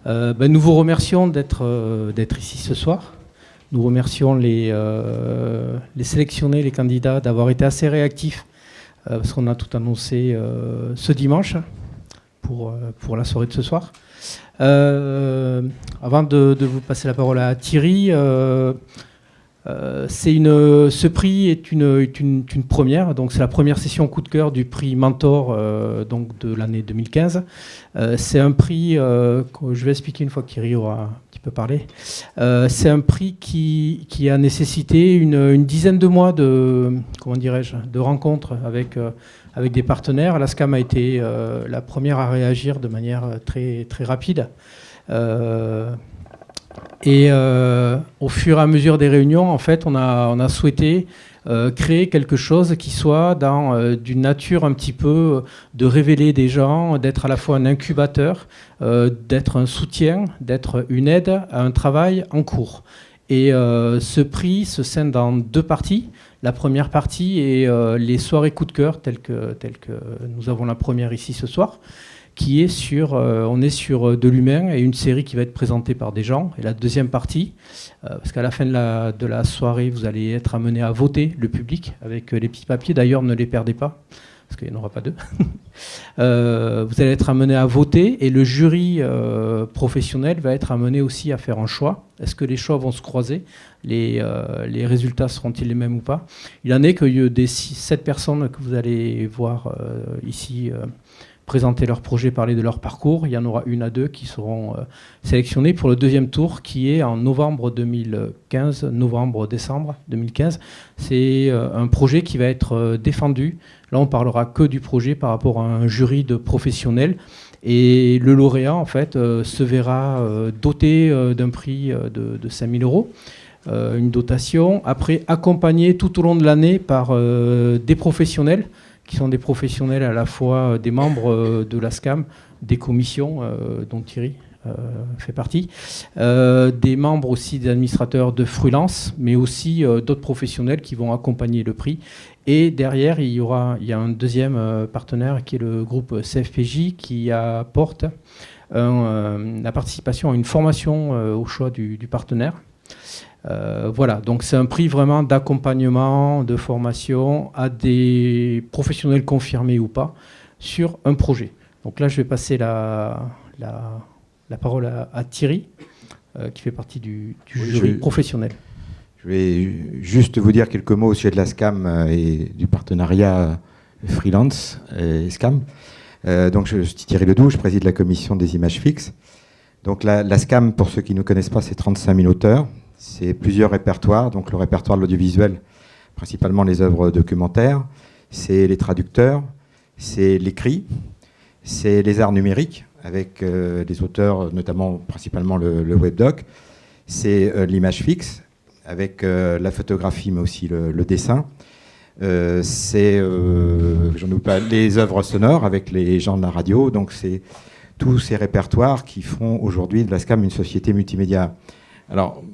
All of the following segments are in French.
Nous vous remercions d'être ici ce soir. Nous remercions les sélectionnés, les candidats, d'avoir été assez réactifs parce qu'on a tout annoncé ce dimanche pour la soirée de ce soir. Avant de vous passer la parole à Thierry, ce prix est une première, donc c'est la première session coup de cœur du prix Mentor donc de l'année 2015. C'est un prix que je vais expliquer une fois que Thierry aura un petit peu parlé. C'est un prix qui a nécessité une dizaine de mois de rencontres avec des partenaires. La SCAM a été la première à réagir de manière très, très rapide. Au fur et à mesure des réunions, en fait, on a souhaité créer quelque chose qui soit d'une nature un petit peu de révéler des gens, d'être à la fois un incubateur, d'être un soutien, d'être une aide à un travail en cours. Et ce prix se scinde en deux parties. La première partie est les soirées coup de cœur, telles que nous avons la première ici ce soir, qui est on est sur de l'humain et une série qui va être présentée par des gens. Et la deuxième partie, parce qu'à la fin de la soirée, vous allez être amené à voter, le public, avec les petits papiers. D'ailleurs, ne les perdez pas, parce qu'il n'y en aura pas deux. Vous allez être amené à voter et le jury professionnel va être amené aussi à faire un choix. Est-ce que les choix vont se croiser ? Les résultats seront-ils les mêmes ou pas ? Il en est que des 7 personnes que vous allez voir ici présenter leur projet, parler de leur parcours. Il y en aura 1 à 2 qui seront sélectionnés pour le deuxième tour qui est en novembre-décembre 2015. C'est un projet qui va être défendu. Là, on parlera que du projet par rapport à un jury de professionnels. Et le lauréat, en fait, se verra doté d'un prix de 5 000 €. Une dotation, après accompagné tout au long de l'année par des professionnels, qui sont des professionnels à la fois des membres de la SCAM, des commissions dont Thierry fait partie, des membres aussi des administrateurs de Frulance, mais aussi d'autres professionnels qui vont accompagner le prix. Et derrière, il y a un deuxième partenaire qui est le groupe CFPJ qui apporte la participation à une formation au choix du partenaire. Voilà, donc c'est un prix vraiment d'accompagnement, de formation à des professionnels confirmés ou pas sur un projet. Donc là, je vais passer la parole à Thierry, qui fait partie du jury professionnel. Je vais juste vous dire quelques mots au sujet de la SCAM et du partenariat Freelance et SCAM. Donc je suis Thierry Ledoux, je préside la commission des images fixes. Donc la SCAM, pour ceux qui ne connaissent pas, c'est 35 000 auteurs. C'est plusieurs répertoires, donc le répertoire de l'audiovisuel, principalement les œuvres documentaires, c'est les traducteurs, c'est l'écrit, c'est les arts numériques, avec des auteurs, notamment principalement le webdoc, c'est l'image fixe, avec la photographie, mais aussi le dessin, c'est j'en oublie pas, les œuvres sonores, avec les gens de la radio, donc c'est tous ces répertoires qui font aujourd'hui de la SCAM une société multimédia. Alors,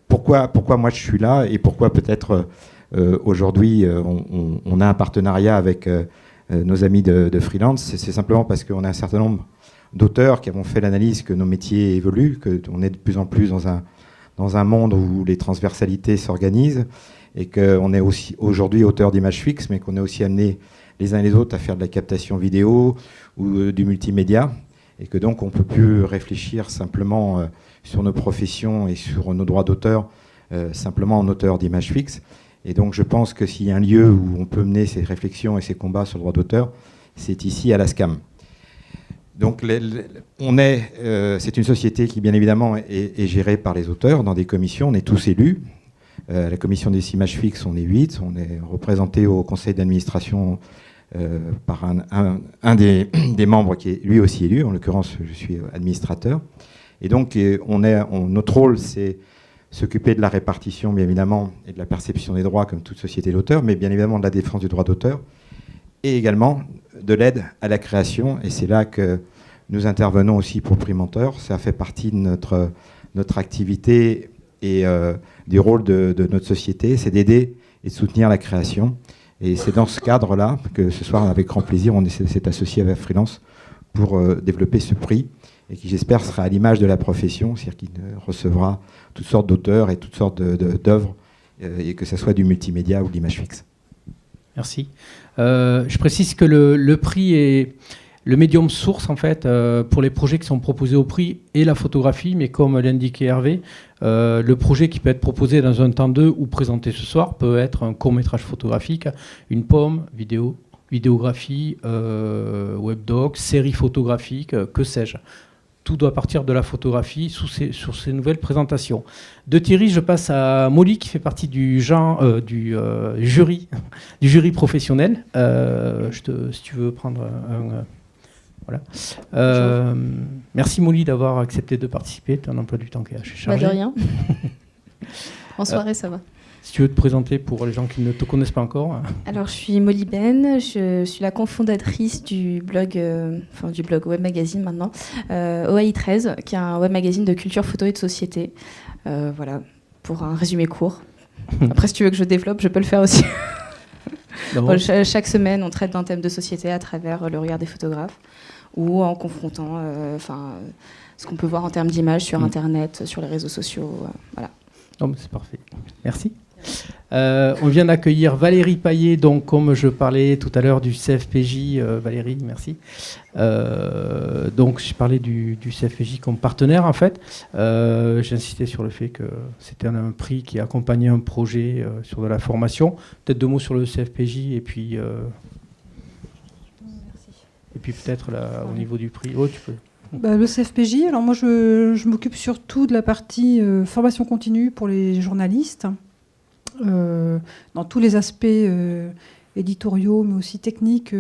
pourquoi moi je suis là et pourquoi peut-être aujourd'hui on a un partenariat avec nos amis de Freelance, c'est simplement parce qu'on a un certain nombre d'auteurs qui avons fait l'analyse que nos métiers évoluent, qu'on est de plus en plus dans un monde où les transversalités s'organisent et qu'on est aussi aujourd'hui auteur d'images fixes, mais qu'on est aussi amené les uns et les autres à faire de la captation vidéo ou du multimédia, et que donc on ne peut plus réfléchir simplement sur nos professions et sur nos droits d'auteur, simplement en auteur d'images fixes. Et donc je pense que s'il y a un lieu où on peut mener ces réflexions et ces combats sur le droit d'auteur, c'est ici à la SCAM. Donc c'est une société qui bien évidemment est gérée par les auteurs dans des commissions, on est tous élus. La commission des images fixes, on est 8, on est représenté au conseil d'administration par un des membres qui est lui aussi élu, en l'occurrence je suis administrateur. Et donc notre rôle, c'est s'occuper de la répartition, bien évidemment, et de la perception des droits, comme toute société d'auteur, mais bien évidemment de la défense du droit d'auteur, et également de l'aide à la création. Et c'est là que nous intervenons aussi pour Prix Mentor. Ça fait partie de notre activité et du rôle de notre société, c'est d'aider et de soutenir la création. Et c'est dans ce cadre-là que ce soir, avec grand plaisir, on s'est associé avec Freelance pour développer ce prix et qui, j'espère, sera à l'image de la profession, c'est-à-dire qu'il recevra toutes sortes d'auteurs et toutes sortes d'œuvres, et que ce soit du multimédia ou de l'image fixe. Merci. Je précise que le prix est le médium source, en fait, pour les projets qui sont proposés au prix et la photographie, mais comme l'indiquait Hervé, le projet qui peut être proposé dans un temps 2 ou présenté ce soir peut être un court-métrage photographique, une pomme, vidéographie, webdoc, série photographique, que sais-je. Tout doit partir de la photographie sur ces nouvelles présentations. De Thierry, je passe à Molly, qui fait partie du jury professionnel. Si tu veux prendre un... Voilà. Merci Molly d'avoir accepté de participer. Tu as un emploi du temps qui est assez chargé. De rien. En soirée, ça va. Si tu veux te présenter pour les gens qui ne te connaissent pas encore. Alors, je suis Molly Ben, je suis la cofondatrice du blog Web Magazine maintenant, OAI 13, qui est un web magazine de culture, photo et de société. Voilà, pour un résumé court. Après, si tu veux que je développe, je peux le faire aussi. Bon, chaque semaine, on traite d'un thème de société à travers le regard des photographes ou en confrontant ce qu'on peut voir en termes d'images sur Internet, sur les réseaux sociaux. Voilà. Oh, c'est parfait. Merci. On vient d'accueillir Valérie Paillet, donc comme je parlais tout à l'heure du CFPJ, Valérie, merci. Donc je parlais du CFPJ comme partenaire en fait. J'ai insisté sur le fait que c'était un prix qui accompagnait un projet sur de la formation. Peut-être 2 mots sur le CFPJ et puis peut-être au niveau du prix. Oh, tu peux. Le CFPJ, alors moi je m'occupe surtout de la partie formation continue pour les journalistes. Dans tous les aspects éditoriaux, mais aussi techniques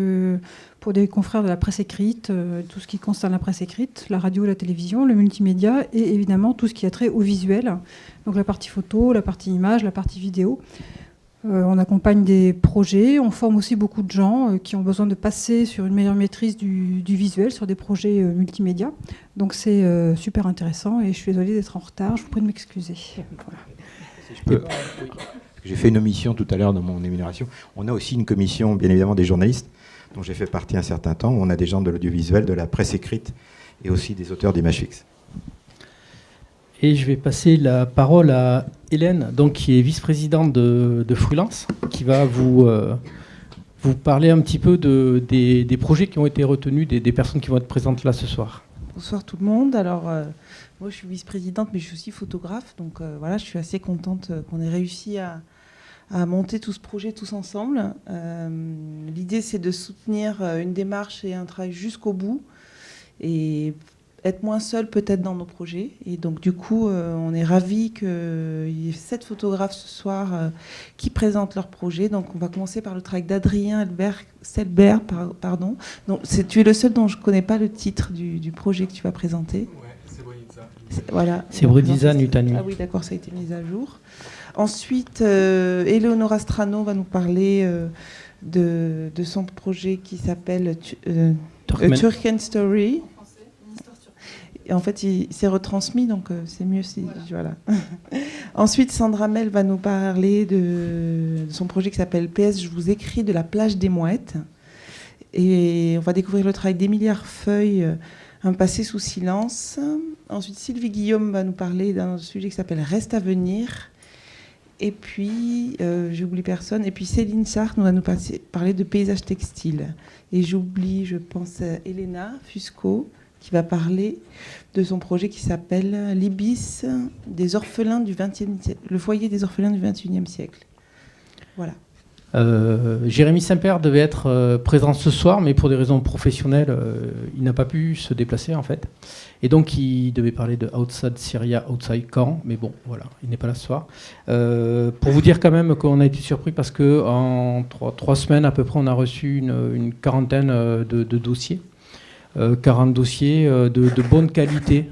pour des confrères de la presse écrite, tout ce qui concerne la presse écrite, la radio, la télévision, le multimédia et évidemment tout ce qui a trait au visuel. Donc la partie photo, la partie image, la partie vidéo. On accompagne des projets, on forme aussi beaucoup de gens qui ont besoin de passer sur une meilleure maîtrise du visuel, sur des projets multimédia. Donc c'est super intéressant et je suis désolée d'être en retard, je vous prie de m'excuser. Voilà. Si je peux... J'ai fait une omission tout à l'heure dans mon énumération. On a aussi une commission, bien évidemment, des journalistes, dont j'ai fait partie un certain temps, où on a des gens de l'audiovisuel, de la presse écrite, et aussi des auteurs d'images fixes. Et je vais passer la parole à Hélène, donc, qui est vice-présidente de Freelance, qui va vous parler un petit peu des projets qui ont été retenus, des personnes qui vont être présentes là ce soir. Bonsoir tout le monde. Alors, moi je suis vice-présidente, mais je suis aussi photographe. Donc voilà, je suis assez contente qu'on ait réussi à monter tout ce projet tous ensemble. L'idée, c'est de soutenir une démarche et un travail jusqu'au bout et être moins seul peut-être dans nos projets. Et donc du coup, on est ravis qu'il y ait 7 photographes ce soir qui présentent leur projet. Donc on va commencer par le travail d'Adrien Selbert. Donc, tu es le seul dont je ne connais pas le titre du projet que tu vas présenter. Ouais, c'est Srebrenica. Voilà. Srebrenica, Nuit à Nuit. Ah oui, d'accord, ça a été mis à jour. Ensuite, Eleonora Strano va nous parler de son projet qui s'appelle Turken Story. Et en fait, il s'est retransmis, donc c'est mieux si... Voilà. Ensuite, Sandra Mel va nous parler de son projet qui s'appelle PS, je vous écris de la plage des Mouettes. Et on va découvrir le travail d'Émilie Arfeuille, un passé sous silence. Ensuite, Sylvie Guillaume va nous parler d'un sujet qui s'appelle Reste à venir. Et puis, j'oublie personne. Et puis Céline Sartre va nous parler de paysages textiles. Et j'oublie, je pense, à Elena Fusco, qui va parler de son projet qui s'appelle l'Ibis des orphelins du XXe siècle, le foyer des orphelins du XXIe siècle. Voilà. Jérémy Saint-Père devait être présent ce soir, mais pour des raisons professionnelles, il n'a pas pu se déplacer en fait. Et donc il devait parler de Outside Syria, Outside Camp, mais bon, voilà, il n'est pas là ce soir. Pour vous dire quand même qu'on a été surpris parce qu'en 3 semaines à peu près, on a reçu une quarantaine de dossiers. 40 dossiers de bonne qualité,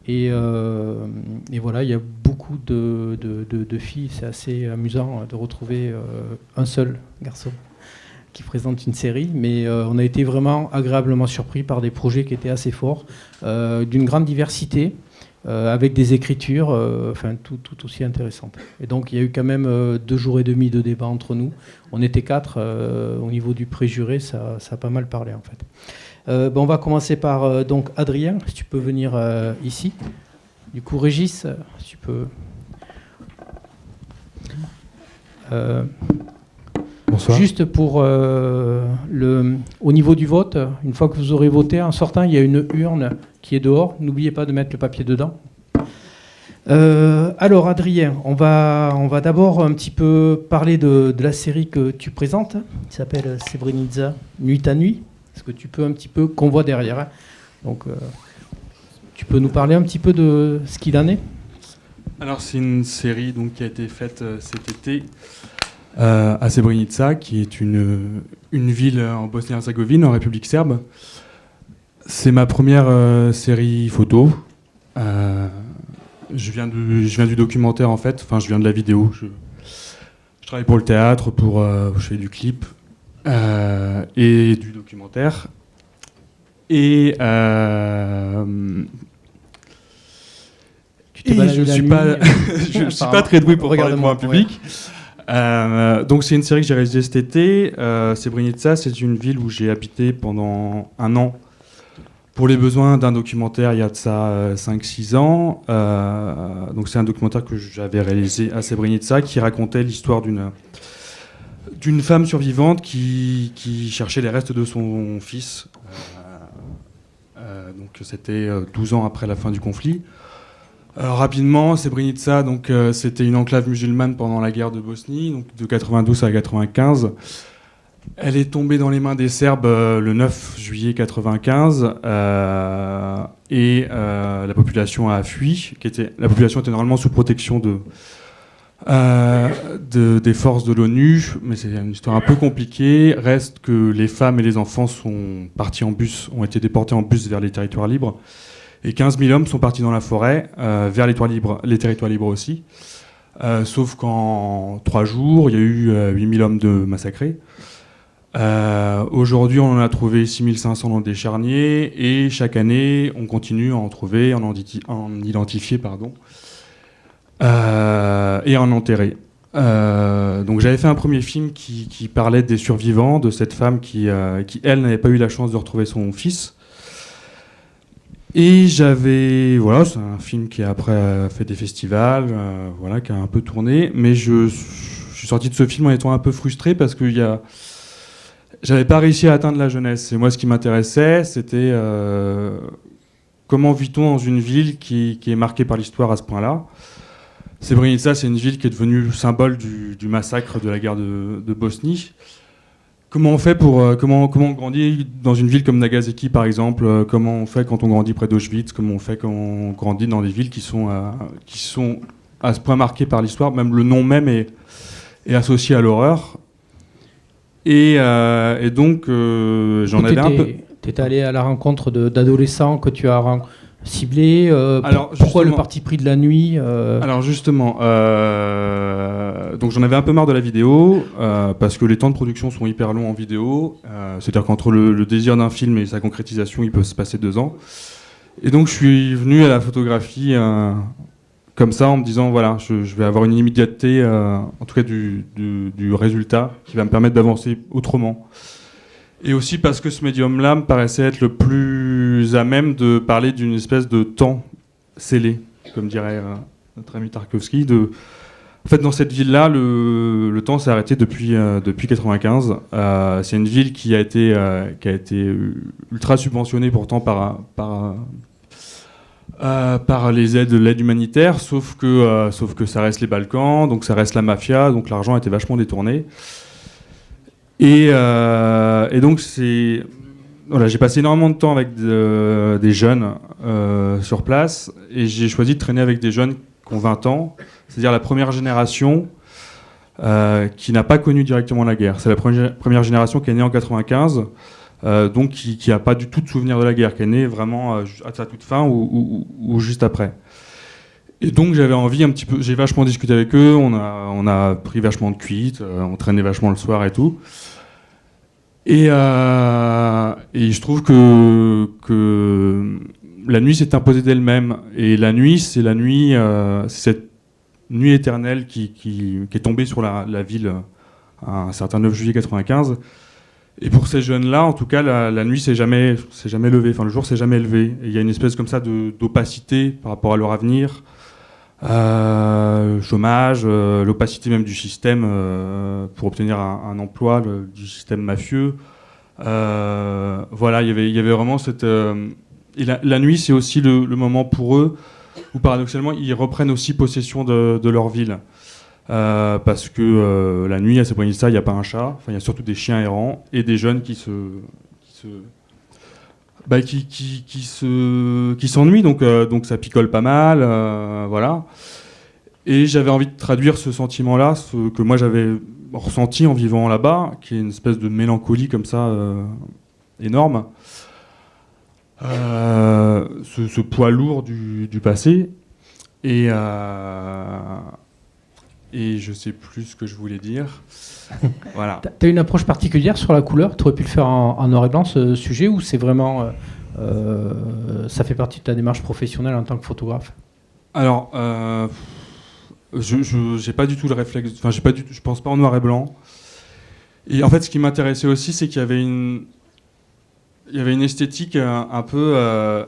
et voilà, il y a beaucoup de filles. C'est assez amusant de retrouver un seul garçon qui présente une série, mais on a été vraiment agréablement surpris par des projets qui étaient assez forts, d'une grande diversité, avec des écritures tout aussi intéressantes. Et donc il y a eu quand même 2 jours et demi de débat entre nous. On était 4, au niveau du préjuré, ça a pas mal parlé en fait. On va commencer par donc Adrien, si tu peux venir ici. Du coup, Régis, si tu peux... Bonsoir. Juste pour au niveau du vote, une fois que vous aurez voté, en sortant, il y a une urne qui est dehors. N'oubliez pas de mettre le papier dedans. Alors, Adrien, on va d'abord un petit peu parler de la série que tu présentes, qui s'appelle Srebrenica, Nuit à Nuit. Est-ce que tu peux un petit peu, qu'on voit derrière, hein. Donc, tu peux nous parler un petit peu de ce qu'il en est? Alors, c'est une série donc, qui a été faite cet été à Srebrenica, qui est une ville en Bosnie-Herzégovine, en République serbe. C'est ma première série photo. Je viens du documentaire, en fait. Enfin, je viens de la vidéo. Je travaille pour le théâtre, je fais du clip et du documentaire. Et je suis pas très doué pour parler devant un public. Donc c'est une série que j'ai réalisée cet été. Srebrenica, c'est une ville où j'ai habité pendant 1 an pour les besoins d'un documentaire il y a de ça 5-6 ans. Donc c'est un documentaire que j'avais réalisé à Srebrenica qui racontait l'histoire d'une femme survivante qui cherchait les restes de son fils. Donc c'était 12 ans après la fin du conflit. Rapidement, Srebrenica, donc c'était une enclave musulmane pendant la guerre de Bosnie, donc de 92 à 95. Elle est tombée dans les mains des Serbes le 9 juillet 95 et la population a fui. La population était normalement sous protection des forces de l'ONU, mais c'est une histoire un peu compliquée. Reste que les femmes et les enfants sont partis en bus, ont été déportés en bus vers les territoires libres. Et 15 000 hommes sont partis dans la forêt, vers les territoires libres aussi. Sauf qu'en 3 jours, il y a eu 8 000 hommes de massacrés. Aujourd'hui, on en a trouvé 6 500 dans des charniers. Et chaque année, on continue à en trouver, en identifier, et à en enterrer. Donc j'avais fait un premier film qui parlait des survivants, de cette femme qui elle, n'avait pas eu la chance de retrouver son fils. Et c'est un film qui après fait des festivals, qui a un peu tourné, mais je suis sorti de ce film en étant un peu frustré parce que j'avais pas réussi à atteindre la jeunesse. Et moi, ce qui m'intéressait, c'était comment vit-on dans une ville qui est marquée par l'histoire à ce point-là. Srebrenica, c'est une ville qui est devenue le symbole du massacre de la guerre de Bosnie. Comment on fait comment on grandit dans une ville comme Nagasaki par exemple? Comment on fait quand on grandit près d'Auschwitz? Comment on fait quand on grandit dans des villes qui sont à ce point marquées par l'histoire? Même le nom même est associé à l'horreur. Et donc j'en avais un peu. T'es allé à la rencontre d'adolescents que tu as ciblés. Pourquoi le parti pris de la nuit? Alors justement, donc j'en avais un peu marre de la vidéo parce que les temps de production sont hyper longs en vidéo. C'est-à-dire qu'entre le désir d'un film et sa concrétisation, il peut se passer 2 ans. Et donc je suis venu à la photographie comme ça en me disant voilà, je vais avoir une immédiateté, en tout cas du résultat, qui va me permettre d'avancer autrement. Et aussi parce que ce médium-là me paraissait être le plus à même de parler d'une espèce de temps scellé, comme dirait notre ami Tarkovsky. En fait, dans cette ville-là, le temps s'est arrêté depuis 95. C'est une ville qui a été ultra subventionnée pourtant par l'aide humanitaire, sauf que ça reste les Balkans, donc ça reste la mafia, donc l'argent a été vachement détourné. Et donc j'ai passé énormément de temps avec des jeunes sur place, et j'ai choisi de traîner avec des jeunes qui ont 20 ans, c'est-à-dire la première génération qui n'a pas connu directement la guerre. C'est la première génération qui est née en 95, donc qui n'a pas du tout de souvenir de la guerre, qui est née vraiment à sa toute fin ou juste après. Et donc j'avais envie un petit peu, j'ai vachement discuté avec eux, on a pris vachement de cuites, on traînait vachement le soir et tout. Et je trouve que la nuit s'est imposée d'elle-même. Et la nuit, c'est cette nuit éternelle qui est tombée sur la ville un certain 9 juillet 95. Et pour ces jeunes-là, en tout cas, la nuit s'est jamais levée, enfin le jour s'est jamais levé. Et il y a une espèce comme ça d'opacité par rapport à leur avenir, chômage, l'opacité même du système pour obtenir un emploi, du système mafieux. Voilà, il y avait vraiment cette... et la nuit, c'est aussi le moment pour eux où paradoxalement, ils reprennent aussi possession de leur ville. Parce que la nuit à Srebrenica, il n'y a pas un chat, enfin, il y a surtout des chiens errants et des jeunes qui s'ennuient, donc ça picole pas mal, voilà. Et j'avais envie de traduire ce sentiment-là, ce que moi j'avais ressenti en vivant là-bas, qui est une espèce de mélancolie comme ça énorme, ce poids lourd du passé. Et je sais plus ce que je voulais dire. Voilà. Tu as une approche particulière sur la couleur? Tu aurais pu le faire en noir et blanc, ce sujet, ou c'est vraiment... ça fait partie de ta démarche professionnelle en tant que photographe? Alors, je n'ai pas du tout le réflexe... Enfin, je pense pas en noir et blanc. Et en fait, ce qui m'intéressait aussi, c'est qu'il y avait une esthétique un peu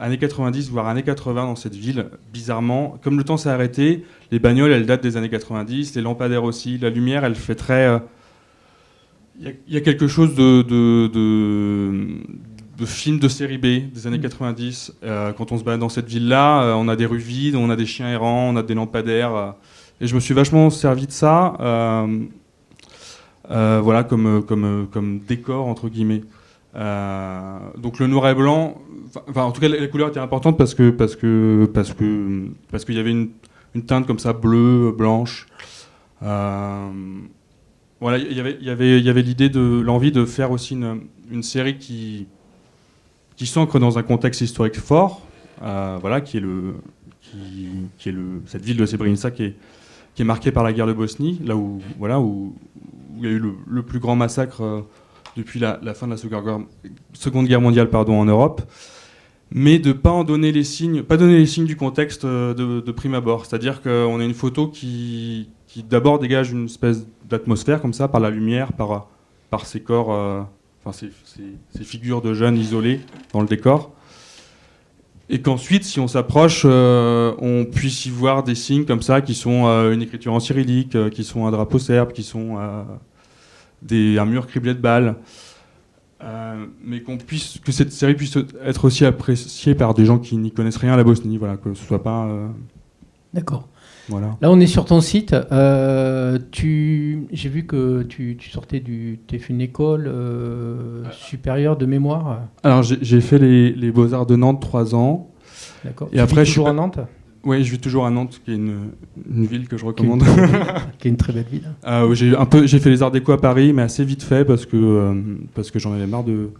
années 90, voire années 80 dans cette ville, bizarrement. Comme le temps s'est arrêté, les bagnoles, elles datent des années 90, les lampadaires aussi, la lumière, elle fait très... Il y a quelque chose de film de série B des années 90. Quand on se balade dans cette ville-là, on a des rues vides, on a des chiens errants, on a des lampadaires. Et je me suis vachement servi de ça, voilà, comme décor, entre guillemets. Donc le noir et blanc, enfin en tout cas la couleur était importante parce qu'il y avait une teinte comme ça bleue, blanche. Voilà, il y avait l'idée l'envie de faire aussi une série qui s'ancre dans un contexte historique fort, voilà, qui est cette ville de Srebrenica qui est marquée par la guerre de Bosnie, là où il y a eu le plus grand massacre depuis la fin de la Seconde Guerre mondiale, en Europe, mais de pas donner les signes du contexte de prime abord. C'est-à-dire qu'on a une photo qui d'abord dégage une espèce d'atmosphère comme ça, par la lumière, par ces corps, ces figures de jeunes isolés dans le décor, et qu'ensuite, si on s'approche, on puisse y voir des signes comme ça qui sont une écriture en cyrillique, qui sont un drapeau serbe, qui sont un mur criblé de balles, mais que cette série puisse être aussi appréciée par des gens qui n'y connaissent rien à la Bosnie, voilà, que ce soit pas... D'accord. Voilà. Là, on est sur ton site. J'ai vu que tu sortais tu as fait une école supérieure de mémoire. Alors, j'ai fait les Beaux-Arts de Nantes 3 ans. D'accord. Et après, toujours à Nantes? Oui, je vis toujours à Nantes, qui est une ville que je recommande. Qui est une très belle ville. J'ai fait les arts déco à Paris, mais assez vite fait parce que j'en avais marre de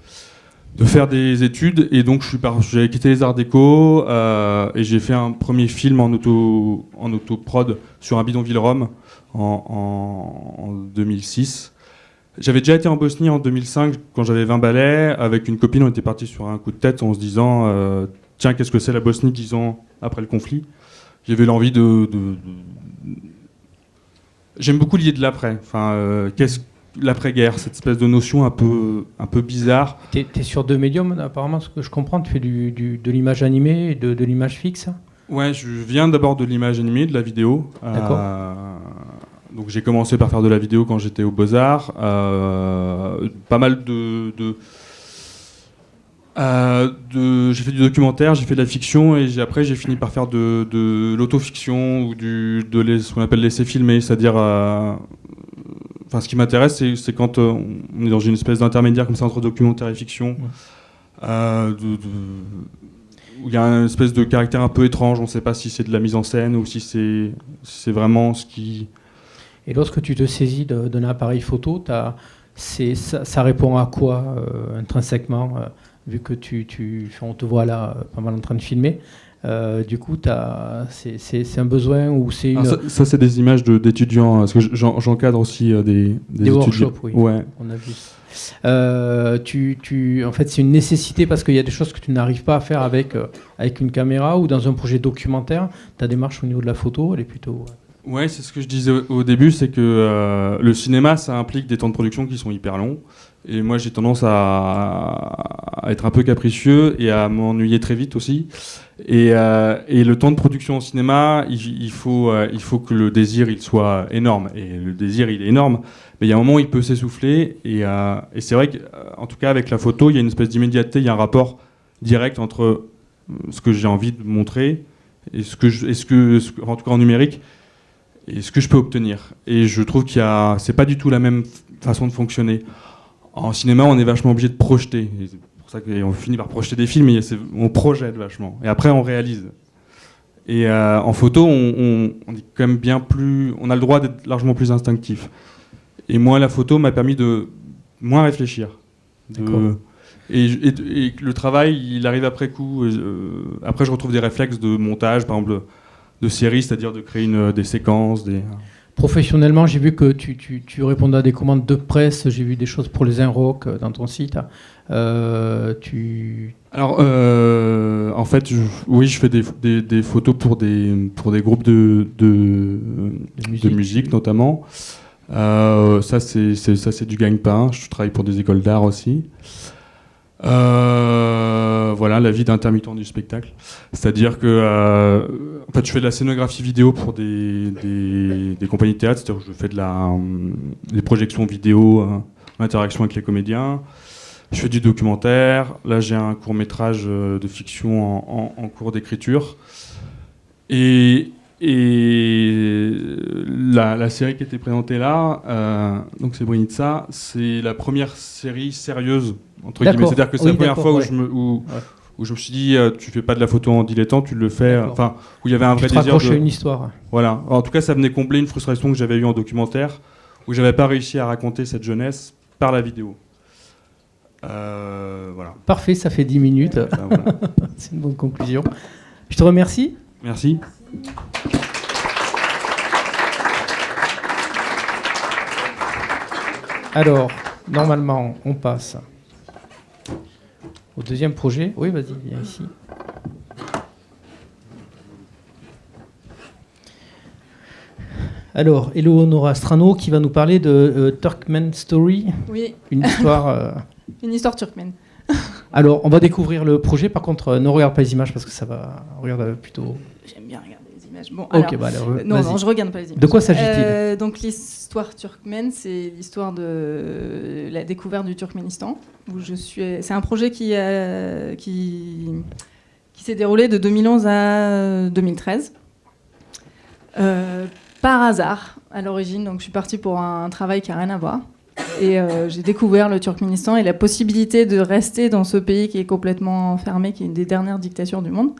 faire des études, et donc j'avais quitté les arts déco et j'ai fait un premier film en auto-prod sur un bidonville rome en 2006. J'avais déjà été en Bosnie en 2005 quand j'avais 20 balais. Avec une copine, on était partis sur un coup de tête en se disant tiens, qu'est-ce que c'est la Bosnie 10 ans après le conflit? J'avais l'envie J'aime beaucoup l'idée de l'après. Enfin, l'après-guerre, cette espèce de notion un peu bizarre. T'es sur 2 médiums, apparemment, ce que je comprends. Tu fais de l'image animée et de l'image fixe. Ouais, je viens d'abord de l'image animée, de la vidéo. D'accord. Donc j'ai commencé par faire de la vidéo quand j'étais aux Beaux-Arts. Pas mal j'ai fait du documentaire, j'ai fait de la fiction, et après j'ai fini par faire de l'autofiction ou ce qu'on appelle l'essai filmé, c'est-à-dire ce qui m'intéresse, c'est quand on est dans une espèce d'intermédiaire comme ça entre documentaire et fiction, où il y a une espèce de caractère un peu étrange. On ne sait pas si c'est de la mise en scène ou si c'est vraiment ce qui... Et lorsque tu te saisis d'un appareil photo, ça répond à quoi intrinsèquement, vu que on te voit là pas mal en train de filmer. Du coup, c'est un besoin ou c'est une... Ça c'est des images d'étudiants, parce que j'encadre aussi des workshops, oui. Ouais. On a vu. En fait, c'est une nécessité parce qu'il y a des choses que tu n'arrives pas à faire avec une caméra, ou dans un projet documentaire. Ta démarche au niveau de la photo, elle est plutôt... Ouais, c'est ce que je disais au début, c'est que le cinéma, ça implique des temps de production qui sont hyper longs. Et moi, j'ai tendance à être un peu capricieux et à m'ennuyer très vite aussi. Et le temps de production au cinéma, il faut que le désir il soit énorme. Et le désir, il est énorme. Mais il y a un moment où il peut s'essouffler. Et c'est vrai qu'en tout cas, avec la photo, il y a une espèce d'immédiateté, il y a un rapport direct entre ce que j'ai envie de montrer et en tout cas en numérique, et ce que je peux obtenir. Et je trouve c'est pas du tout la même façon de fonctionner. En cinéma, on est vachement obligé de projeter. Et c'est pour ça qu'on finit par projeter des films, on projette vachement. Et après, on réalise. Et en photo, on est quand même bien plus... On a le droit d'être largement plus instinctif. Et moi, la photo m'a permis de moins réfléchir. Et le travail, il arrive après coup. Après, je retrouve des réflexes de montage, par exemple, de série, c'est-à-dire de créer des séquences, Professionnellement, j'ai vu que tu répondais à des commandes de presse, j'ai vu des choses pour les Inrock dans ton site. Alors, en fait, oui, je fais des photos pour des groupes de musique notamment. Ça, c'est du gagne-pain. Je travaille pour des écoles d'art aussi. Voilà, la vie d'intermittent du spectacle. C'est-à-dire que en fait, je fais de la scénographie vidéo pour des compagnies de théâtre. C'est-à-dire que je fais des projections vidéo en interaction avec les comédiens. Je fais du documentaire. Là, j'ai un court-métrage de fiction en cours d'écriture. Et la série qui était présentée là, donc c'est Brinitsa, c'est la première série sérieuse, entre guillemets. C'est-à-dire que c'est la première fois où je me suis dit, tu fais pas de la photo en dilettante, tu le fais, enfin, où il y avait un vrai désir. Tu te raccroches à une histoire. Voilà. En tout cas, ça venait combler une frustration que j'avais eue en documentaire, où j'avais pas réussi à raconter cette jeunesse par la vidéo. Voilà. Parfait, ça fait 10 minutes. Voilà. C'est une bonne conclusion. Je te remercie. Merci. Alors, normalement, on passe au deuxième projet. Oui, vas-y, viens ici. Alors, Eleonora Strano qui va nous parler de Turkmen Story. Oui. Une histoire... Une histoire turkmène. Alors, on va découvrir le projet. Par contre, ne regarde pas les images parce que ça va... Regarde plutôt... J'aime bien regarder les images. Bon, okay, alors, non, je regarde pas les images. De quoi s'agit-il ? Donc, l'histoire turkmène, c'est l'histoire de la découverte du Turkménistan. C'est un projet qui s'est déroulé de 2011 à 2013. Par hasard, à l'origine. Donc, je suis partie pour un travail qui n'a rien à voir. Et j'ai découvert le Turkménistan et la possibilité de rester dans ce pays qui est complètement fermé, qui est une des dernières dictatures du monde.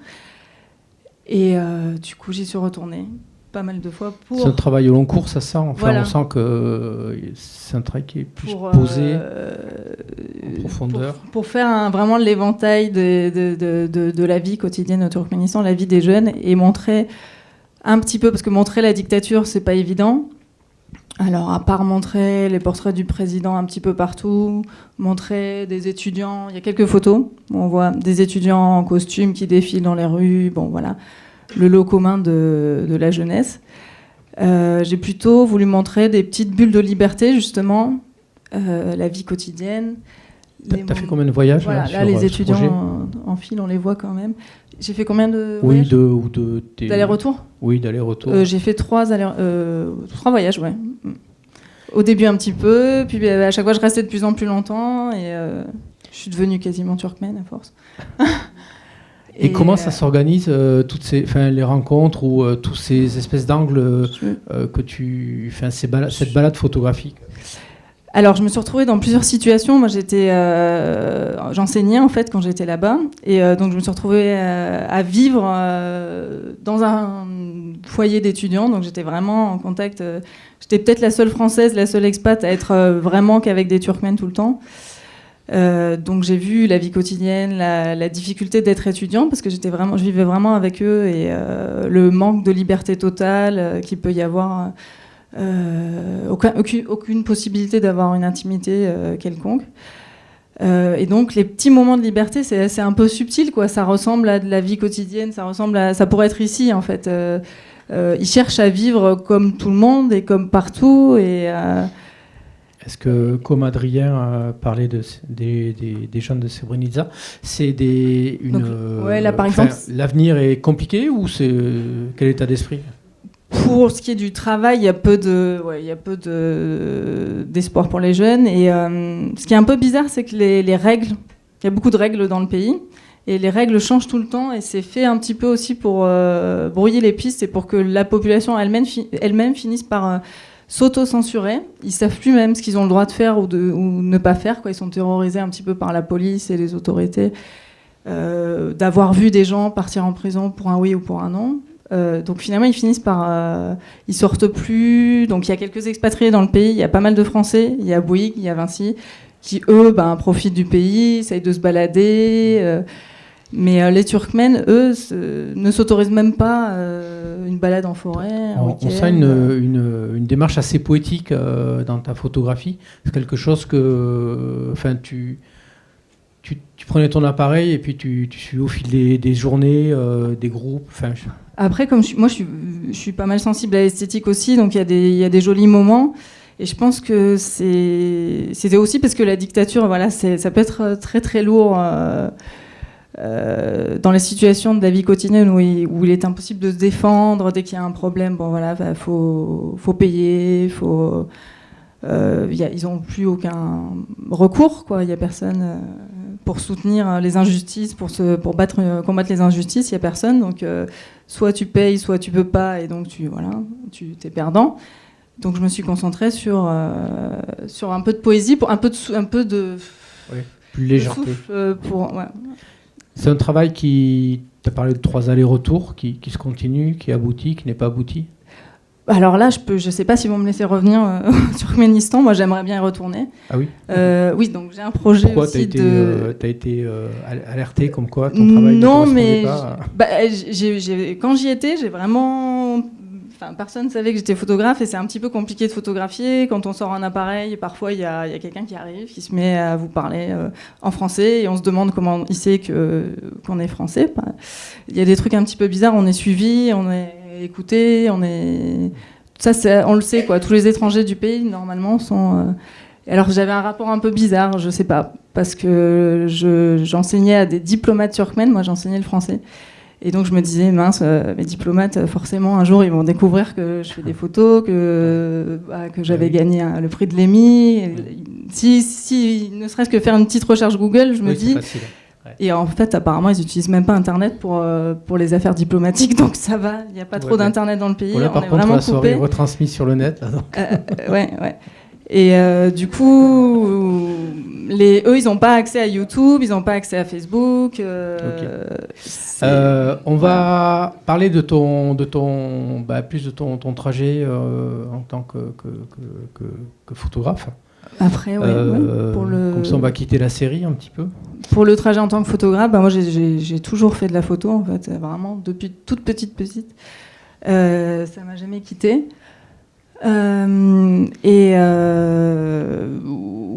Et du coup, j'y suis retournée pas mal de fois pour... C'est un travail au long cours, ça sent. Enfin, voilà. On sent que c'est un travail qui est plus posé, en profondeur. Pour faire vraiment l'éventail de la vie quotidienne au Turkménistan, la vie des jeunes, et montrer un petit peu, parce que montrer la dictature, c'est pas évident. Alors, à part montrer les portraits du président un petit peu partout, montrer des étudiants, il y a quelques photos où on voit des étudiants en costume qui défilent dans les rues, bon voilà, le lot commun de la jeunesse. J'ai plutôt voulu montrer des petites bulles de liberté, justement, la vie quotidienne. T'as fait combien de voyages voilà, là, les étudiants en file, on les voit quand même. J'ai fait combien de voyages ? D'aller-retour ? Oui, d'aller-retour. J'ai fait 3 voyages, ouais. Au début un petit peu, puis à chaque fois je restais de plus en plus longtemps et je suis devenue quasiment turkmène à force. Et comment ça s'organise, les rencontres ou tous ces espèces d'angles que cette balade photographique ? Alors, je me suis retrouvée dans plusieurs situations. Moi, j'enseignais en fait quand j'étais là-bas, et donc je me suis retrouvée à vivre dans un foyer d'étudiants. Donc, j'étais vraiment en contact. J'étais peut-être la seule française, la seule expat à être vraiment qu'avec des Turkmènes tout le temps. Donc, j'ai vu la vie quotidienne, la difficulté d'être étudiant, parce que je vivais vraiment avec eux, et le manque de liberté totale qu'il peut y avoir. Aucune possibilité d'avoir une intimité quelconque. Et donc les petits moments de liberté, c'est un peu subtil, quoi. Ça ressemble à de la vie quotidienne, ça pourrait être ici en fait. ils cherchent à vivre comme tout le monde et comme partout. Est-ce que, comme Adrien parlait des jeunes de Srebrenica, c'est là, par exemple, l'avenir est compliqué ou c'est quel état d'esprit? Pour ce qui est du travail, il y a peu d'espoir pour les jeunes. Et ce qui est un peu bizarre, c'est que les règles, il y a beaucoup de règles dans le pays, et les règles changent tout le temps, et c'est fait un petit peu aussi pour brouiller les pistes et pour que la population elle-même finisse par s'auto-censurer. Ils savent plus même ce qu'ils ont le droit de faire ou ne pas faire, quoi. Ils sont terrorisés un petit peu par la police et les autorités, d'avoir vu des gens partir en prison pour un oui ou pour un non. Donc finalement, ils finissent par... ils sortent plus. Donc il y a quelques expatriés dans le pays, il y a pas mal de Français, il y a Bouygues, il y a Vinci, qui eux profitent du pays, essayent de se balader. Mais les Turkmènes, eux, ne s'autorisent même pas une balade en forêt. On sent une démarche assez poétique dans ta photographie. C'est quelque chose que... Tu prenais ton appareil et puis tu suis au fil des journées, des groupes. Après, comme moi, je suis pas mal sensible à l'esthétique aussi, donc il y a des jolis moments. Et je pense que c'était aussi parce que la dictature, voilà, ça peut être très très lourd dans les situations de la vie quotidienne où il est impossible de se défendre dès qu'il y a un problème. Bon voilà, faut payer, ils n'ont plus aucun recours, quoi. Il n'y a personne pour soutenir les injustices, pour combattre les injustices. Il n'y a personne. Donc, soit tu payes, soit tu peux pas, et donc tu t'es perdant. Donc, je me suis concentrée sur un peu de poésie, pour un peu de plus légèreté. Souffle, C'est un travail qui... Tu as parlé de 3 allers-retours, qui se continue, qui aboutit, qui n'est pas abouti. Alors là, je sais pas s'ils vont me laisser revenir au Turkménistan. Moi, j'aimerais bien y retourner. Ah oui. Oui, donc j'ai un projet. Pourquoi aussi t'as été alerté comme quoi ton travail ne correspondait pas quand j'y étais, j'ai vraiment... personne ne savait que j'étais photographe et c'est un petit peu compliqué de photographier. Quand on sort un appareil, parfois il y a quelqu'un qui arrive, qui se met à vous parler en français et on se demande comment il sait qu'on est français. Il y a des trucs un petit peu bizarres. On est suivi, on est écouté, on le sait, quoi. Tous les étrangers du pays normalement sont. Alors j'avais un rapport un peu bizarre, je sais pas, parce que j'enseignais à des diplomates turkmènes. Moi, j'enseignais le français. Et donc je me disais, mince, mes diplomates, forcément, un jour, ils vont découvrir que je fais des photos, que j'avais gagné le prix de l'EMI. Si ne serait-ce que faire une petite recherche Google, je me dis... Facile. Ouais. Et en fait, apparemment, ils n'utilisent même pas Internet pour les affaires diplomatiques, donc ça va, il n'y a pas trop d'Internet dans le pays, là, on est vraiment la soirée coupé. est retransmise sur le net. Là, donc. Ouais. Et du coup, eux, ils n'ont pas accès à YouTube, ils n'ont pas accès à Facebook. On va parler de ton trajet en tant que photographe. Après, comme ça, on va quitter la série un petit peu. Pour le trajet en tant que photographe, moi, j'ai toujours fait de la photo, en fait, vraiment depuis toute petite. Ça m'a jamais quittée.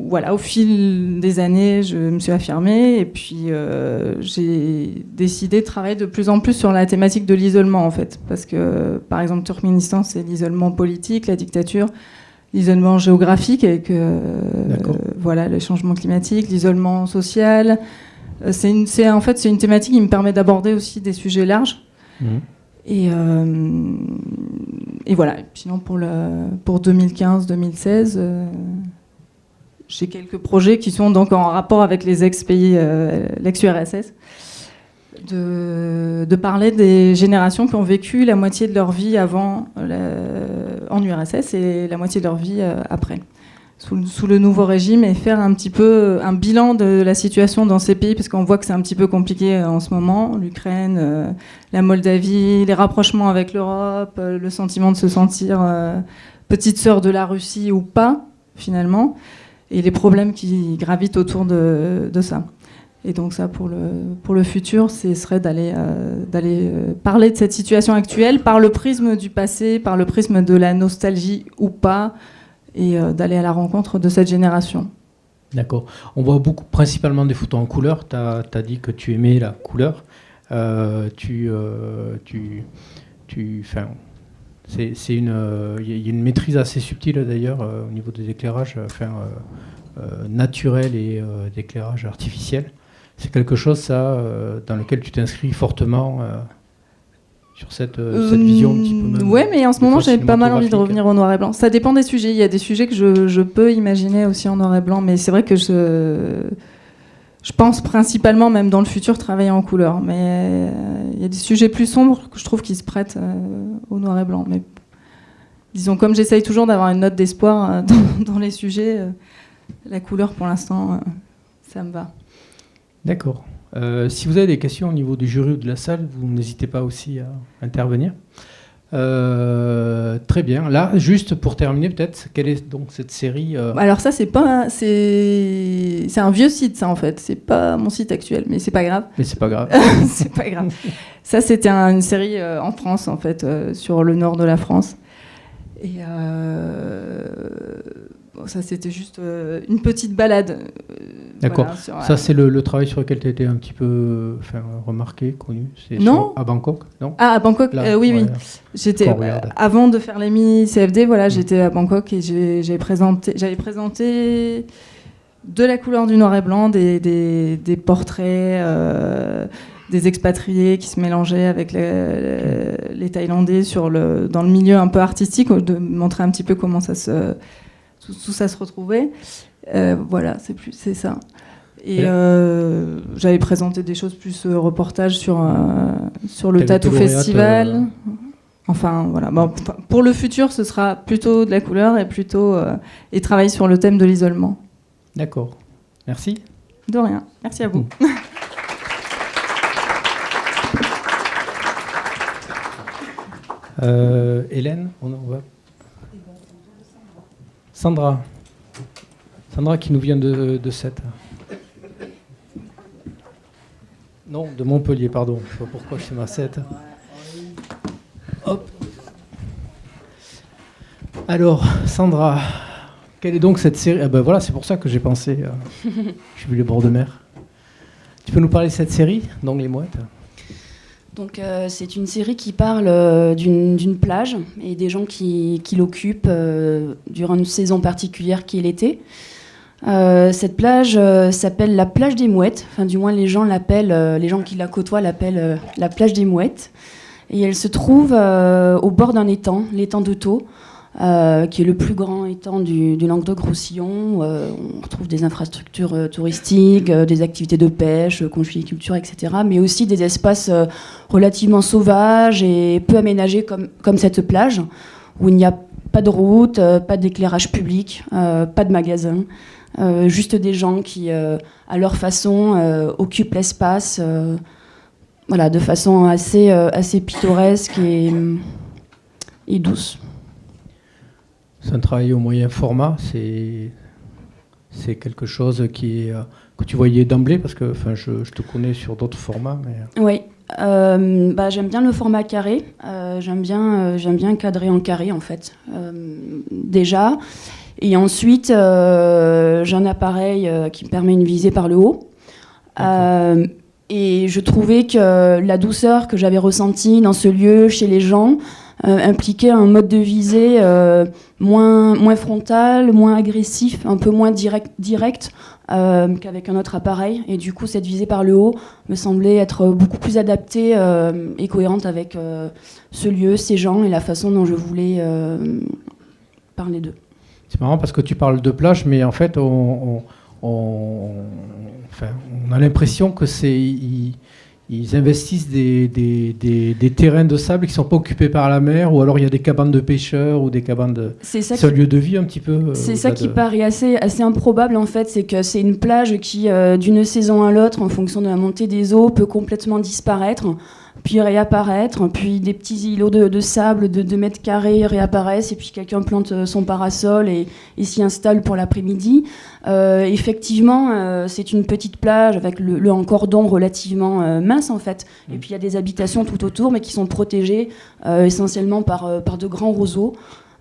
Voilà, au fil des années, je me suis affirmée et puis j'ai décidé de travailler de plus en plus sur la thématique de l'isolement, en fait, parce que par exemple, Turkménistan, c'est l'isolement politique, la dictature, l'isolement géographique avec le changement climatique, l'isolement social. C'est une thématique qui me permet d'aborder aussi des sujets larges. Et voilà. Sinon, pour 2015-2016, j'ai quelques projets qui sont donc en rapport avec les ex-pays, l'ex-URSS, de parler des générations qui ont vécu la moitié de leur vie avant en URSS et la moitié de leur vie après, sous le nouveau régime, et faire un petit peu un bilan de la situation dans ces pays, parce qu'on voit que c'est un petit peu compliqué en ce moment, l'Ukraine, la Moldavie, les rapprochements avec l'Europe, le sentiment de se sentir petite sœur de la Russie ou pas, finalement, et les problèmes qui gravitent autour de ça. Et donc ça, pour le futur, ce serait d'aller parler de cette situation actuelle par le prisme du passé, par le prisme de la nostalgie ou pas, et d'aller à la rencontre de cette génération. D'accord. On voit principalement des photos en couleur. Tu as dit que tu aimais la couleur. Il y a une maîtrise assez subtile d'ailleurs au niveau des éclairages naturels et d'éclairage artificiel. C'est quelque chose, ça, dans lequel tu t'inscris fortement sur cette vision un petit peu même. Ouais, mais en ce moment, j'ai pas mal envie de revenir au noir et blanc. Ça dépend des sujets. Il y a des sujets que je peux imaginer aussi en noir et blanc, mais c'est vrai que je pense principalement, même dans le futur, travailler en couleur. Mais il y a des sujets plus sombres que je trouve qui se prêtent au noir et blanc. Mais disons, comme j'essaye toujours d'avoir une note d'espoir dans les sujets, la couleur, pour l'instant, ça me va. D'accord. Si vous avez des questions au niveau du jury ou de la salle, vous n'hésitez pas aussi à intervenir. Très bien. Là, juste pour terminer, peut-être, quelle est donc cette série Alors ça, c'est un vieux site, ça, en fait. C'est pas mon site actuel, mais c'est pas grave. Mais c'est pas grave. C'est pas grave. Ça, c'était une série en France, en fait, sur le nord de la France. Et ça, c'était juste une petite balade. D'accord. Voilà, ça, c'est le travail sur lequel tu as été un petit peu remarqué, connu. C'est non. À Bangkok, non? Ah, à Bangkok, là, oui, ouais, oui. J'étais avant de faire l'EMI CFD, voilà, j'étais à Bangkok et j'avais présenté de la couleur du noir et blanc, des portraits, des expatriés qui se mélangeaient avec les Thaïlandais dans le milieu un peu artistique, de montrer un petit peu comment tout ça se retrouvait. Voilà, c'est ça. Et j'avais présenté des choses plus reportages sur le Tattoo Festival. Enfin, voilà. Bon, pour le futur, ce sera plutôt de la couleur et travailler sur le thème de l'isolement. D'accord. Merci. De rien. Merci à vous. Hélène, on va... Sandra qui nous vient de Sète. Non, de Montpellier, pardon. Je ne sais pas pourquoi je suis à Sète. Hop. Alors, Sandra, quelle est donc cette série? Ben voilà, c'est pour ça que j'ai pensé. J'ai vu les bords de mer. Tu peux nous parler de cette série, donc Les Mouettes? Donc, c'est une série qui parle d'une plage et des gens qui l'occupent durant une saison particulière qui est l'été. Cette plage s'appelle la plage des Mouettes. Enfin, du moins, les gens qui la côtoient l'appellent la plage des Mouettes. Et elle se trouve au bord d'un étang, l'étang de Thau, qui est le plus grand étang du Languedoc-Roussillon. On retrouve des infrastructures touristiques, des activités de pêche, conchiculture, etc. Mais aussi des espaces relativement sauvages et peu aménagés comme cette plage, où il n'y a pas de route, pas d'éclairage public, pas de magasins, juste des gens qui, à leur façon, occupent l'espace voilà, de façon assez pittoresque et douce. C'est un travail au moyen format, c'est quelque chose que tu voyais d'emblée, parce que je te connais sur d'autres formats. Mais... Oui, j'aime bien le format carré, j'aime bien cadrer en carré en fait, déjà. Et ensuite, j'ai un appareil qui me permet une visée par le haut. Et je trouvais que la douceur que j'avais ressentie dans ce lieu, chez les gens, impliquait un mode de visée moins frontal, moins agressif, un peu moins direct qu'avec un autre appareil. Et du coup, cette visée par le haut me semblait être beaucoup plus adaptée et cohérente avec ce lieu, ces gens et la façon dont je voulais parler d'eux. C'est marrant parce que tu parles de plage, mais en fait, on a l'impression que ils investissent des terrains de sable qui ne sont pas occupés par la mer, ou alors il y a des cabanes de pêcheurs ou des cabanes de... C'est un lieu de vie un petit peu. C'est ça qui paraît assez improbable en fait, c'est que c'est une plage qui, d'une saison à l'autre, en fonction de la montée des eaux, peut complètement disparaître, puis réapparaître, puis des petits îlots de sable de 2 mètres carrés réapparaissent, et puis quelqu'un plante son parasol et s'y installe pour l'après-midi. Effectivement, c'est une petite plage avec un cordon relativement mince en fait, et puis il y a des habitations tout autour, mais qui sont protégées essentiellement par de grands roseaux,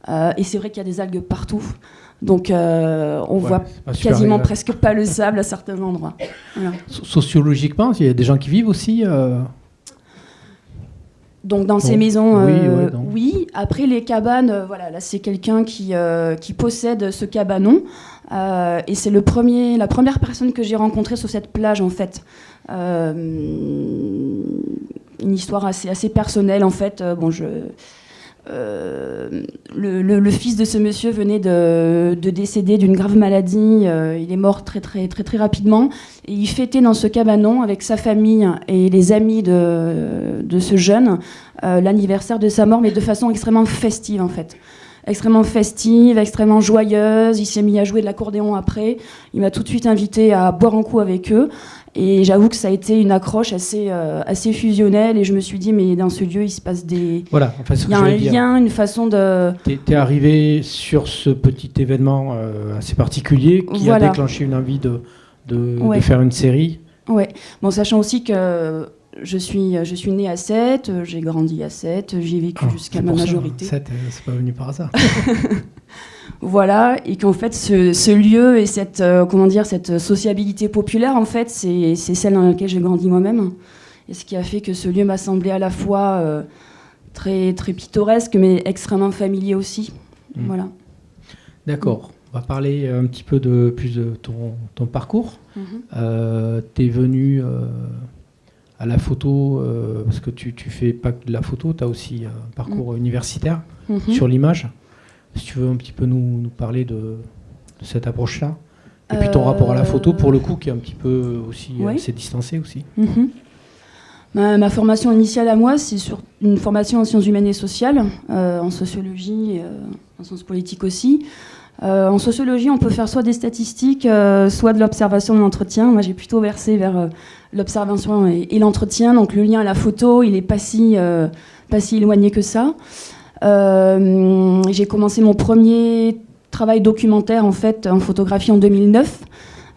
et c'est vrai qu'il y a des algues partout. Donc on voit quasiment presque pas le sable à certains endroits. Voilà. Sociologiquement, il y a des gens qui vivent aussi Donc dans ces maisons, oui. oui. Après les cabanes, voilà, là c'est quelqu'un qui possède ce cabanon et c'est la première personne que j'ai rencontrée sur cette plage en fait. Une histoire assez personnelle en fait. Le fils de ce monsieur venait de décéder d'une grave maladie. Il est mort très rapidement. Et il fêtait dans ce cabanon avec sa famille et les amis de ce jeune l'anniversaire de sa mort, mais de façon extrêmement festive en fait. Extrêmement festive, extrêmement joyeuse. Il s'est mis à jouer de l'accordéon après. Il m'a tout de suite invité à boire un coup avec eux. Et j'avoue que ça a été une accroche assez fusionnelle. Et je me suis dit, mais dans ce lieu, il se passe des... Voilà, enfin, il y a un lien, une façon de... T'es arrivé sur ce petit événement assez particulier qui a déclenché une envie de faire une série. Ouais. Bon, sachant aussi que je suis née à Sète, j'ai grandi à Sète, j'y ai vécu jusqu'à ma majorité. Sète, c'est pas venu par hasard. Voilà, et qu'en fait, ce lieu et cette sociabilité populaire, en fait, c'est celle dans laquelle j'ai grandi moi-même. Et ce qui a fait que ce lieu m'a semblé à la fois très, très pittoresque, mais extrêmement familier aussi. Voilà. D'accord. On va parler un petit peu plus de ton parcours. T'es venu à la photo, parce que tu fais pas que de la photo, tu as aussi un parcours universitaire sur l'image. Si tu veux un petit peu nous parler de cette approche-là. Et puis ton rapport à la photo, pour le coup, qui est un petit peu aussi assez distancé aussi. Ma formation initiale à moi, c'est sur une formation en sciences humaines et sociales, en sociologie, et, en sciences politiques aussi. En sociologie, on peut faire soit des statistiques, soit de l'observation de l'entretien. Moi, j'ai plutôt versé vers l'observation et l'entretien. Donc le lien à la photo, il n'est pas si éloigné que ça. J'ai commencé mon premier travail documentaire en fait en photographie en 2009,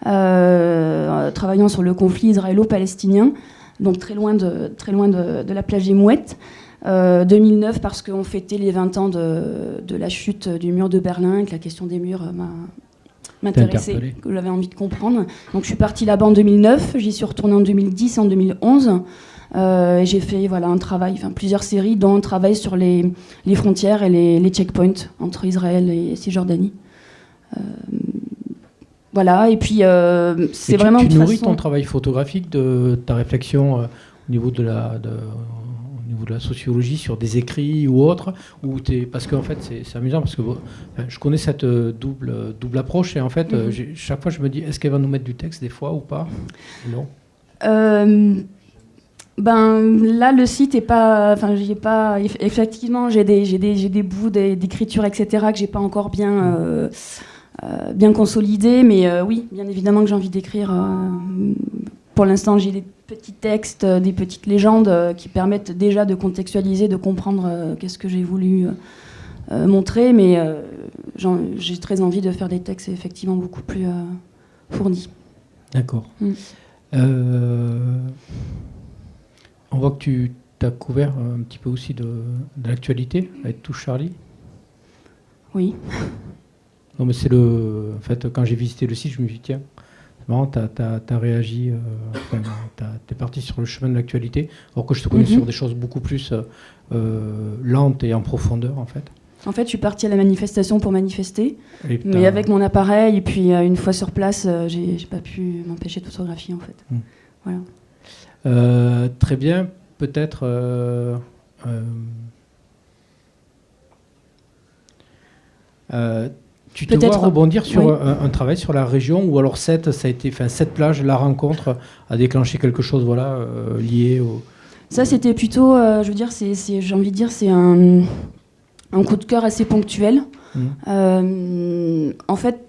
travaillant sur le conflit israélo-palestinien, donc très loin de la plage des Mouettes. 2009 parce qu'on fêtait les 20 ans de la chute du mur de Berlin, et que la question des murs m'intéressait, que j'avais envie de comprendre. Donc je suis partie là-bas en 2009, j'y suis retournée en 2010 et en 2011. J'ai fait un travail, plusieurs séries, dont un travail sur les frontières et les checkpoints entre Israël et Cisjordanie. Voilà, et puis c'est vraiment... Tu nourris ton travail photographique de ta réflexion au niveau de la sociologie sur des écrits ou autres, parce qu'en fait c'est amusant, parce que je connais cette double approche, et en fait chaque fois je me dis, est-ce qu'elle va nous mettre du texte des fois ou pas? Non. Là, le site est pas. J'y ai pas. Effectivement, j'ai des bouts d'écriture, etc., que j'ai pas encore bien consolidés. Mais oui, bien évidemment que j'ai envie d'écrire. Pour l'instant, j'ai des petits textes, des petites légendes qui permettent déjà de contextualiser, de comprendre qu'est-ce que j'ai voulu montrer. Mais j'ai très envie de faire des textes effectivement beaucoup plus fournis. D'accord. On voit que tu as couvert un petit peu aussi de l'actualité avec Touche Charlie. Oui. Non, mais en fait, quand j'ai visité le site, je me suis dit, tiens, c'est marrant, t'as réagi, t'es parti sur le chemin de l'actualité, alors que je te connais sur des choses beaucoup plus lentes et en profondeur, en fait. En fait, je suis partie à la manifestation pour manifester, mais avec mon appareil, et puis une fois sur place, j'ai pas pu m'empêcher de photographier, en fait. Voilà. Très bien, peut-être tu te vois rebondir sur un travail sur la région, ou alors cette plage, la rencontre a déclenché quelque chose lié au... Ça, c'était plutôt, j'ai envie de dire, c'est un coup de cœur assez ponctuel. En fait,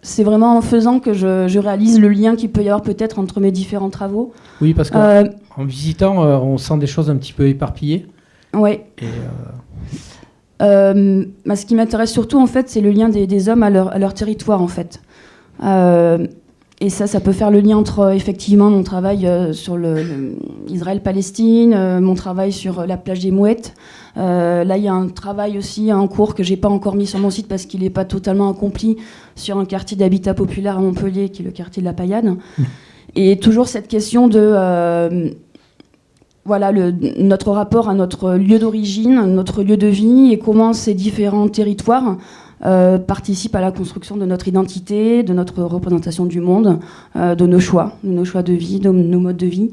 c'est vraiment en faisant que je réalise le lien qu'il peut y avoir peut-être entre mes différents travaux. Oui, parce qu'en visitant, on sent des choses un petit peu éparpillées. Oui. Ce qui m'intéresse surtout, en fait, c'est le lien des hommes à leur territoire, en fait. Et ça peut faire le lien entre, effectivement, mon travail sur Israël-Palestine, mon travail sur la plage des Mouettes. Là, il y a un travail aussi en cours que j'ai pas encore mis sur mon site parce qu'il n'est pas totalement accompli, sur un quartier d'habitat populaire à Montpellier, qui est le quartier de la Paillade. Et toujours cette question de voilà, notre rapport à notre lieu d'origine, notre lieu de vie, et comment ces différents territoires participent à la construction de notre identité, de notre représentation du monde, de nos choix de vie, de nos modes de vie.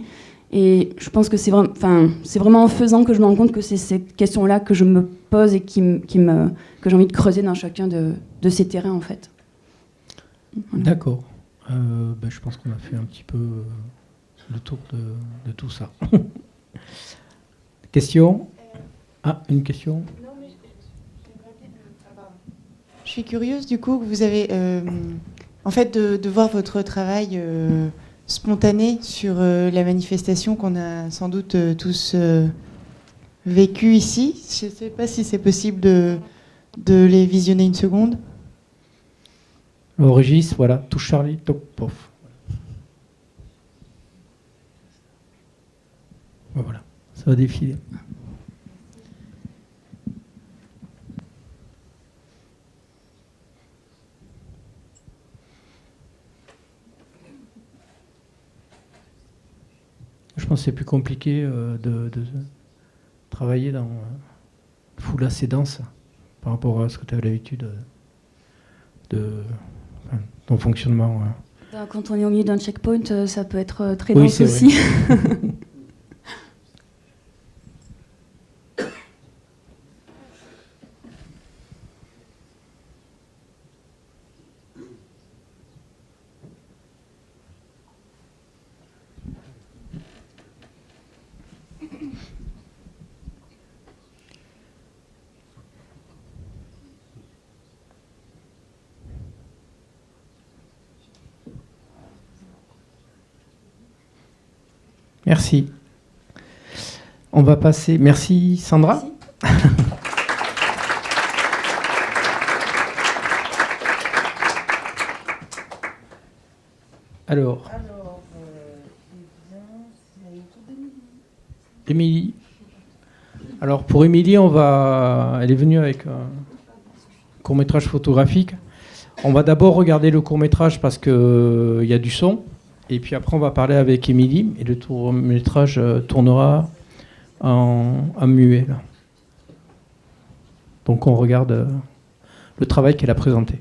Et je pense que c'est vraiment en faisant que je me rends compte que c'est cette question-là que je me pose et que j'ai envie de creuser dans chacun de ces terrains, en fait. Voilà. D'accord. Je pense qu'on a fait un petit peu le tour de tout ça. Question ? Ah, une question ? Je suis curieuse du coup que vous avez, en fait, de voir votre travail spontané sur la manifestation qu'on a sans doute tous vécu ici. Je ne sais pas si c'est possible de les visionner une seconde. Le Régis, voilà, touche Charlie, toc, pof. Voilà, ça va défiler. Je pense que c'est plus compliqué de travailler dans une foule assez dense par rapport à ce que tu as l'habitude ton fonctionnement. Quand on est au milieu d'un checkpoint, ça peut être très Oui, dense aussi. Merci. On va passer. Merci Sandra. Merci. Alors, Émilie. Alors pour Émilie, elle est venue avec un court-métrage photographique. On va d'abord regarder le court-métrage parce qu'il y a du son. Et puis après, on va parler avec Émilie et le court-métrage tournera en muet. Là. Donc on regarde le travail qu'elle a présenté.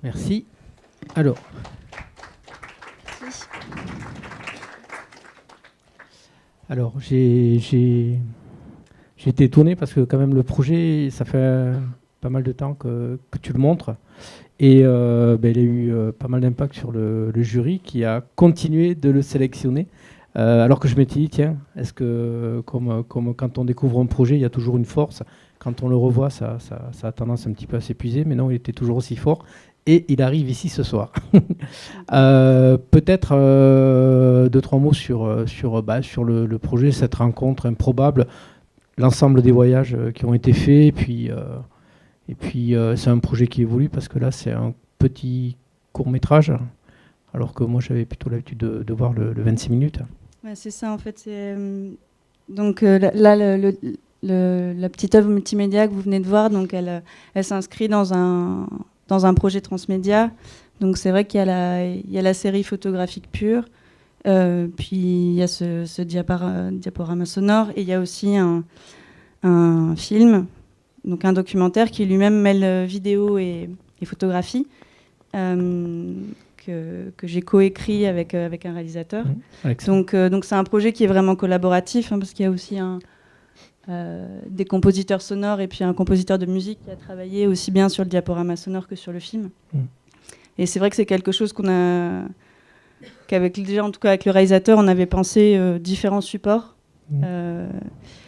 Merci. Alors. Alors, j'ai été étonné parce que quand même le projet, ça fait pas mal de temps que tu le montres. Et il a eu pas mal d'impact sur le jury qui a continué de le sélectionner. Alors que je m'étais dit, tiens, est-ce que comme quand on découvre un projet, il y a toujours une force. Quand on le revoit, ça a tendance un petit peu à s'épuiser. Mais non, il était toujours aussi fort. Et il arrive ici ce soir. Peut-être 2-3 mots sur le projet, cette rencontre improbable, l'ensemble des voyages qui ont été faits. Et puis c'est un projet qui évolue parce que là, c'est un petit court-métrage, alors que moi, j'avais plutôt l'habitude de voir le 26 minutes. Ouais, c'est ça, en fait. Donc là, la petite œuvre multimédia que vous venez de voir, donc elle s'inscrit dans un projet transmédia. Donc c'est vrai qu'il y a la série photographique pure, puis il y a ce diaporama sonore, et il y a aussi un film, donc un documentaire qui lui-même mêle vidéo et photographie, que j'ai coécrit avec un réalisateur. Donc c'est un projet qui est vraiment collaboratif, parce qu'il y a aussi des compositeurs sonores et puis un compositeur de musique qui a travaillé aussi bien sur le diaporama sonore que sur le film. Et c'est vrai que c'est quelque chose qu'avec le réalisateur, on avait pensé différents supports.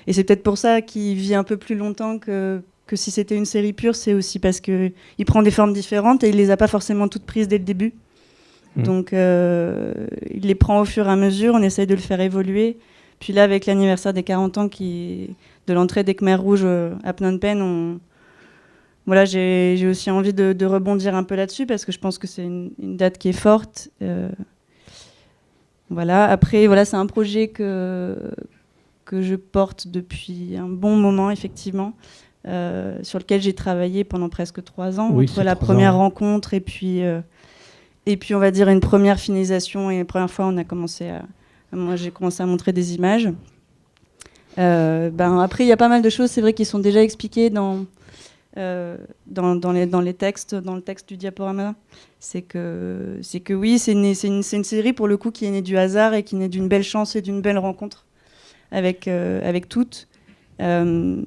Et c'est peut-être pour ça qu'il vit un peu plus longtemps que si c'était une série pure. C'est aussi parce qu'il prend des formes différentes et il les a pas forcément toutes prises dès le début. Donc il les prend au fur et à mesure, on essaye de le faire évoluer. Puis là, avec l'anniversaire des 40 ans de l'entrée des Khmers rouges à Phnom Penh, j'ai aussi envie de rebondir un peu là-dessus parce que je pense que c'est une date qui est forte. Après, c'est un projet que je porte depuis un bon moment, effectivement, sur lequel j'ai travaillé pendant presque 3 ans, entre la première rencontre et puis on va dire une première finalisation. Et la première fois, moi, j'ai commencé à montrer des images. Après, il y a pas mal de choses, c'est vrai, qui sont déjà expliquées dans les textes, dans le texte du diaporama. C'est que oui, c'est une série pour le coup qui est née du hasard et qui est née d'une belle chance et d'une belle rencontre avec toutes. Une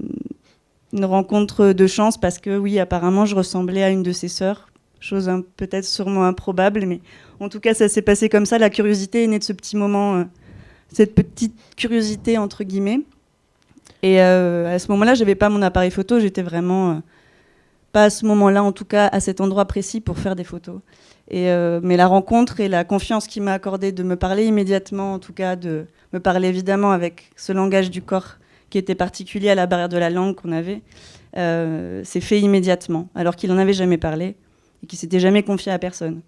rencontre de chance parce que oui, apparemment, je ressemblais à une de ses sœurs. Chose peut-être sûrement improbable, mais en tout cas, ça s'est passé comme ça. La curiosité est née de ce petit moment, cette petite curiosité, entre guillemets. Et à ce moment-là, je n'avais pas mon appareil photo. J'étais vraiment pas à ce moment-là, en tout cas, à cet endroit précis pour faire des photos. Mais la rencontre et la confiance qu'il m'a accordée de me parler immédiatement, en tout cas, de me parler évidemment avec ce langage du corps qui était particulier à la barrière de la langue qu'on avait, s'est fait immédiatement, alors qu'il n'en avait jamais parlé et qu'il s'était jamais confié à personne.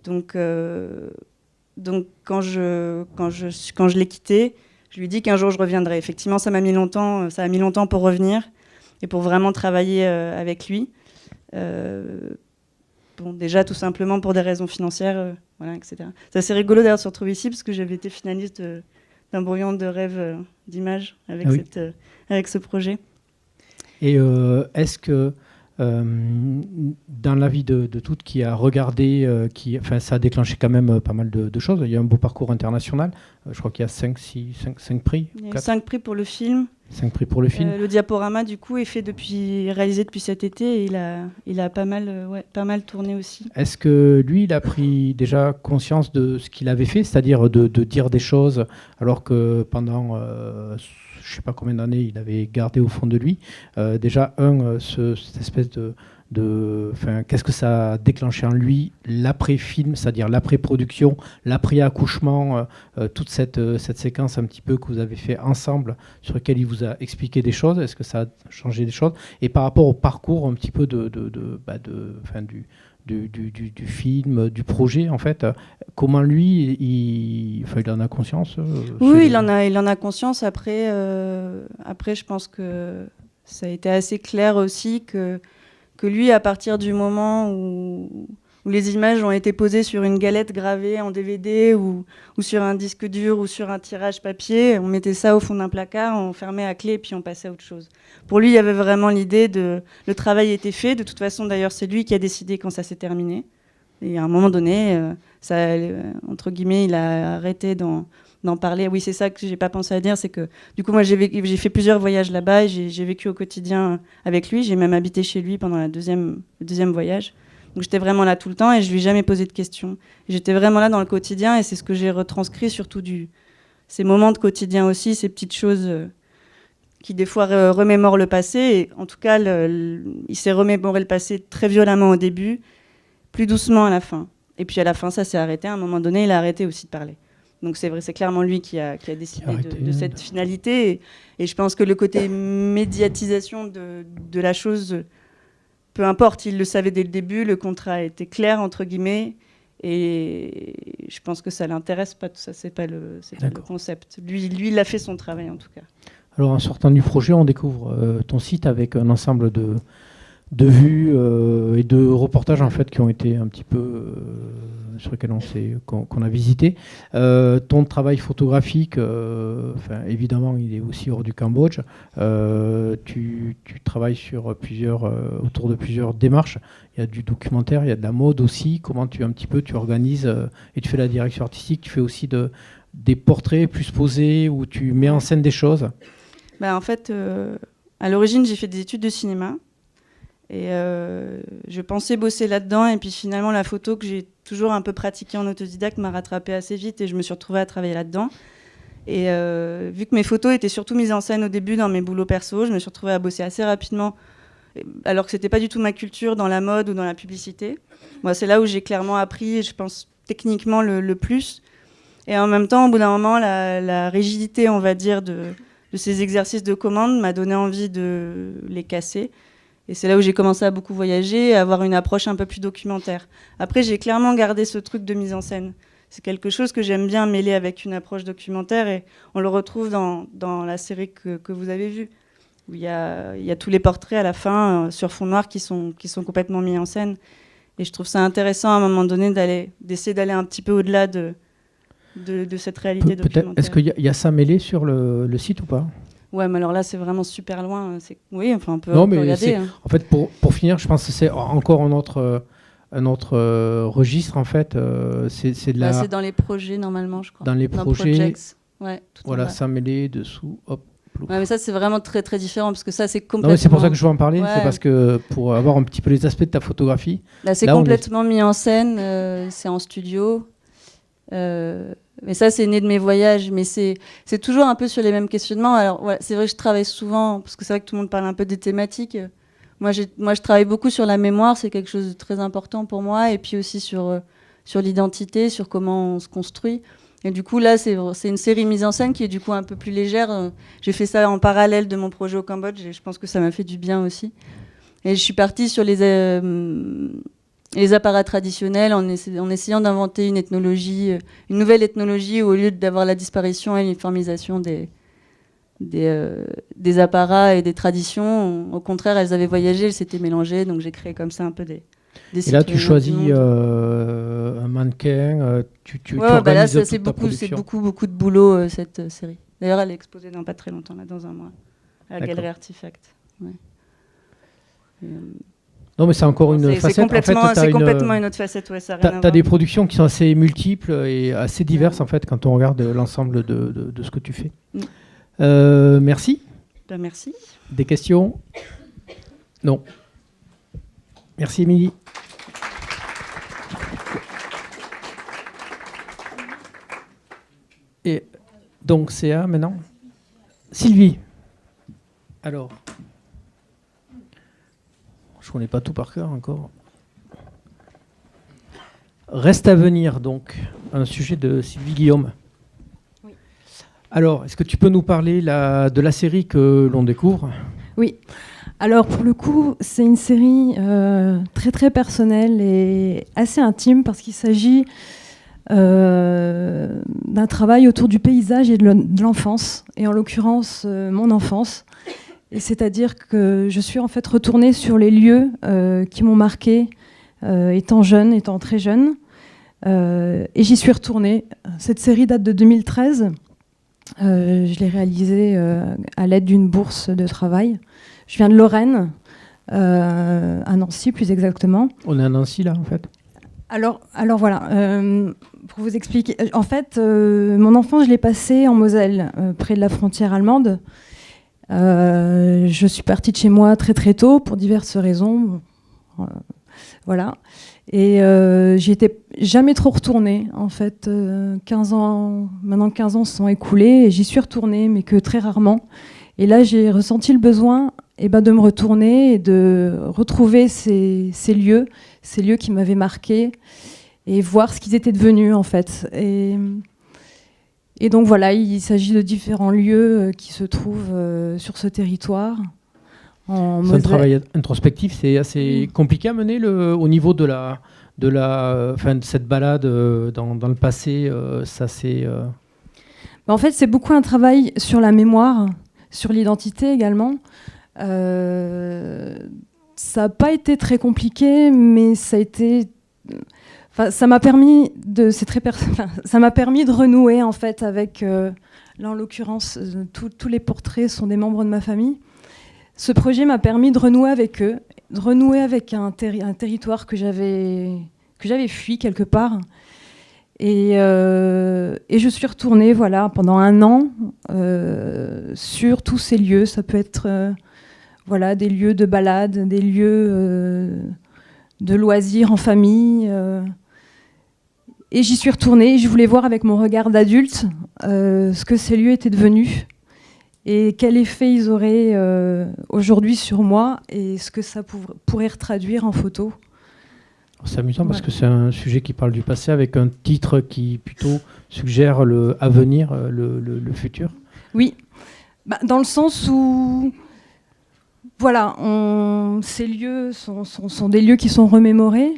Donc quand je l'ai quitté, je lui ai dit qu'un jour je reviendrais. Effectivement, ça a mis longtemps pour revenir et pour vraiment travailler avec lui. Déjà tout simplement pour des raisons financières, etc. C'est assez rigolo d'ailleurs de se retrouver ici parce que j'avais été finaliste d'un brouillon de rêve d'images avec ce projet. Et est-ce que dans la vie de toutes qui a regardé, ça a déclenché quand même pas mal de choses. Il y a un beau parcours international. Je crois qu'il y a 5 prix. Il y a 5 prix pour le film. 5 prix pour le film. Le diaporama, du coup, est réalisé depuis cet été et il a pas mal tourné aussi. Est-ce que lui, il a pris déjà conscience de ce qu'il avait fait, c'est-à-dire de dire des choses alors que pendant je ne sais pas combien d'années il avait gardé au fond de lui. Déjà, cette espèce qu'est-ce que ça a déclenché en lui, l'après-film, c'est-à-dire l'après-production, l'après-accouchement, toute cette séquence un petit peu que vous avez fait ensemble, sur laquelle il vous a expliqué des choses. Est-ce que ça a changé des choses? Et par rapport au parcours un petit peu du film, du projet, en fait, comment lui, il en a conscience? Oui, il en a conscience. Après, je pense que ça a été assez clair aussi que lui, à partir du moment où les images ont été posées sur une galette gravée en DVD ou sur un disque dur ou sur un tirage papier, on mettait ça au fond d'un placard, on fermait à clé et puis on passait à autre chose. Pour lui, il y avait vraiment l'idée le travail était fait. De toute façon, d'ailleurs, c'est lui qui a décidé quand ça s'est terminé. Et à un moment donné, entre guillemets, il a arrêté d'en parler. Oui, c'est ça que j'ai pas pensé à dire, c'est que du coup, moi, j'ai fait plusieurs voyages là-bas et j'ai vécu au quotidien avec lui. J'ai même habité chez lui pendant le deuxième voyage. Donc j'étais vraiment là tout le temps et je lui ai jamais posé de questions. J'étais vraiment là dans le quotidien et c'est ce que j'ai retranscrit, surtout ces moments de quotidien aussi, ces petites choses qui des fois remémorent le passé. Et en tout cas, il s'est remémoré le passé très violemment au début, plus doucement à la fin. Et puis à la fin, ça s'est arrêté. À un moment donné, il a arrêté aussi de parler. Donc c'est vrai, c'est clairement lui qui a décidé de cette finalité. Et je pense que le côté médiatisation de la chose, peu importe, il le savait dès le début, le contrat était clair, entre guillemets. Et je pense que ça l'intéresse pas, tout ça, c'est pas le concept. Lui, il a fait son travail en tout cas. Alors en sortant du projet, on découvre ton site avec un ensemble de vues et de reportages en fait qui ont été un petit peu sur lesquels qu'on a visité. Ton travail photographique, évidemment, il est aussi hors du Cambodge. Tu travailles sur autour de plusieurs démarches. Il y a du documentaire, il y a de la mode aussi. Comment tu organises et tu fais la direction artistique. Tu fais aussi des portraits plus posés où tu mets en scène des choses. En fait, à l'origine, j'ai fait des études de cinéma. Et je pensais bosser là-dedans. Et puis finalement, la photo que j'ai toujours un peu pratiquée en autodidacte m'a rattrapée assez vite. Et je me suis retrouvée à travailler là-dedans. Et vu que mes photos étaient surtout mises en scène au début dans mes boulots perso, je me suis retrouvée à bosser assez rapidement. Alors que ce n'était pas du tout ma culture dans la mode ou dans la publicité. Moi, c'est là où j'ai clairement appris, je pense, techniquement le plus. Et en même temps, au bout d'un moment, la rigidité, on va dire, de ces exercices de commande m'a donné envie de les casser. Et c'est là où j'ai commencé à beaucoup voyager et à avoir une approche un peu plus documentaire. Après, j'ai clairement gardé ce truc de mise en scène. C'est quelque chose que j'aime bien mêler avec une approche documentaire et on le retrouve dans la série que vous avez vue, où il y a tous les portraits à la fin sur fond noir qui sont complètement mis en scène. Et je trouve ça intéressant à un moment donné d'essayer d'aller un petit peu au-delà de cette réalité documentaire. Est-ce qu'il y a ça mêlé sur le site ou pas ? Ouais, mais alors là, c'est vraiment super loin. Oui, enfin, on peut regarder. Hein. En fait, pour finir, je pense que c'est encore un autre registre, en fait. C'est dans les projets, normalement, je crois. Dans les projets. Ouais, voilà, ça mêlé dessous, hop. Ouais, mais ça, c'est vraiment très, très différent, parce que ça, c'est complètement... Non, c'est pour ça que je veux en parler. Ouais. C'est parce que pour avoir un petit peu les aspects de ta photographie... Là, c'est complètement mis en scène, c'est en studio. Mais ça, c'est né de mes voyages, mais c'est toujours un peu sur les mêmes questionnements. Alors, ouais, c'est vrai que je travaille souvent, parce que c'est vrai que tout le monde parle un peu des thématiques. Moi, je travaille beaucoup sur la mémoire, c'est quelque chose de très important pour moi, et puis aussi sur l'identité, sur comment on se construit. Et du coup, là, c'est une série mise en scène qui est du coup un peu plus légère. J'ai fait ça en parallèle de mon projet au Cambodge, et je pense que ça m'a fait du bien aussi. Et je suis partie sur les apparats traditionnels en essayant d'inventer une nouvelle ethnologie où, au lieu d'avoir la disparition et l'uniformisation des apparats et des traditions, au contraire, elles avaient voyagé, elles s'étaient mélangées, donc j'ai créé comme ça un peu des et là, tu choisis un mannequin, tu organises là, c'est beaucoup de boulot, cette série. D'ailleurs, elle est exposée dans pas très longtemps, là, dans un mois, à la Galerie Artefact. Ouais. Non, mais c'est encore une facette. C'est complètement une autre facette. Ouais, ça a rien à voir. T'as des productions qui sont assez multiples et assez diverses, en fait, quand on regarde l'ensemble de ce que tu fais. Merci. Merci. Des questions ? Non. Merci, Émilie. Et donc, CA maintenant. Sylvie. Alors. Je ne connais pas tout par cœur encore. Reste à venir, donc, un sujet de Sylvie Guillaume. Oui. Alors, est-ce que tu peux nous parler de la série que l'on découvre ? Oui. Alors, pour le coup, c'est une série très, très personnelle et assez intime parce qu'il s'agit d'un travail autour du paysage et de l'enfance, et en l'occurrence, mon enfance. Et c'est-à-dire que je suis en fait retournée sur les lieux qui m'ont marquée étant très jeune. Et j'y suis retournée. Cette série date de 2013. Je l'ai réalisée à l'aide d'une bourse de travail. Je viens de Lorraine, à Nancy plus exactement. On est à Nancy là en fait. Alors voilà, pour vous expliquer, en fait, mon enfance, je l'ai passée en Moselle, près de la frontière allemande. Je suis partie de chez moi très très tôt pour diverses raisons. Voilà. Et j'y étais jamais trop retournée. En fait, 15 ans, maintenant 15 ans se sont écoulés et j'y suis retournée, mais que très rarement. Et là, j'ai ressenti le besoin de me retourner et de retrouver ces lieux qui m'avaient marquée et voir ce qu'ils étaient devenus en fait. Et donc voilà, il s'agit de différents lieux qui se trouvent sur ce territoire. C'est un travail introspectif, c'est assez compliqué à mener au niveau de cette balade dans le passé. Ça c'est. En fait, c'est beaucoup un travail sur la mémoire, sur l'identité également. Ça n'a pas été très compliqué, mais ça a été. Ça m'a permis ça m'a permis de renouer en fait avec. Là, en l'occurrence, tous les portraits sont des membres de ma famille. Ce projet m'a permis de renouer avec eux, de renouer avec un territoire que j'avais fui quelque part. Et je suis retournée pendant 1 an sur tous ces lieux. Ça peut être des lieux de balade, des lieux de loisirs en famille. Et j'y suis retournée. Je voulais voir avec mon regard d'adulte ce que ces lieux étaient devenus et quel effet ils auraient aujourd'hui sur moi et ce que ça pourrait retraduire en photo. C'est amusant parce que c'est un sujet qui parle du passé avec un titre qui plutôt suggère le avenir, le futur. Oui, dans le sens où ces lieux sont des lieux qui sont remémorés.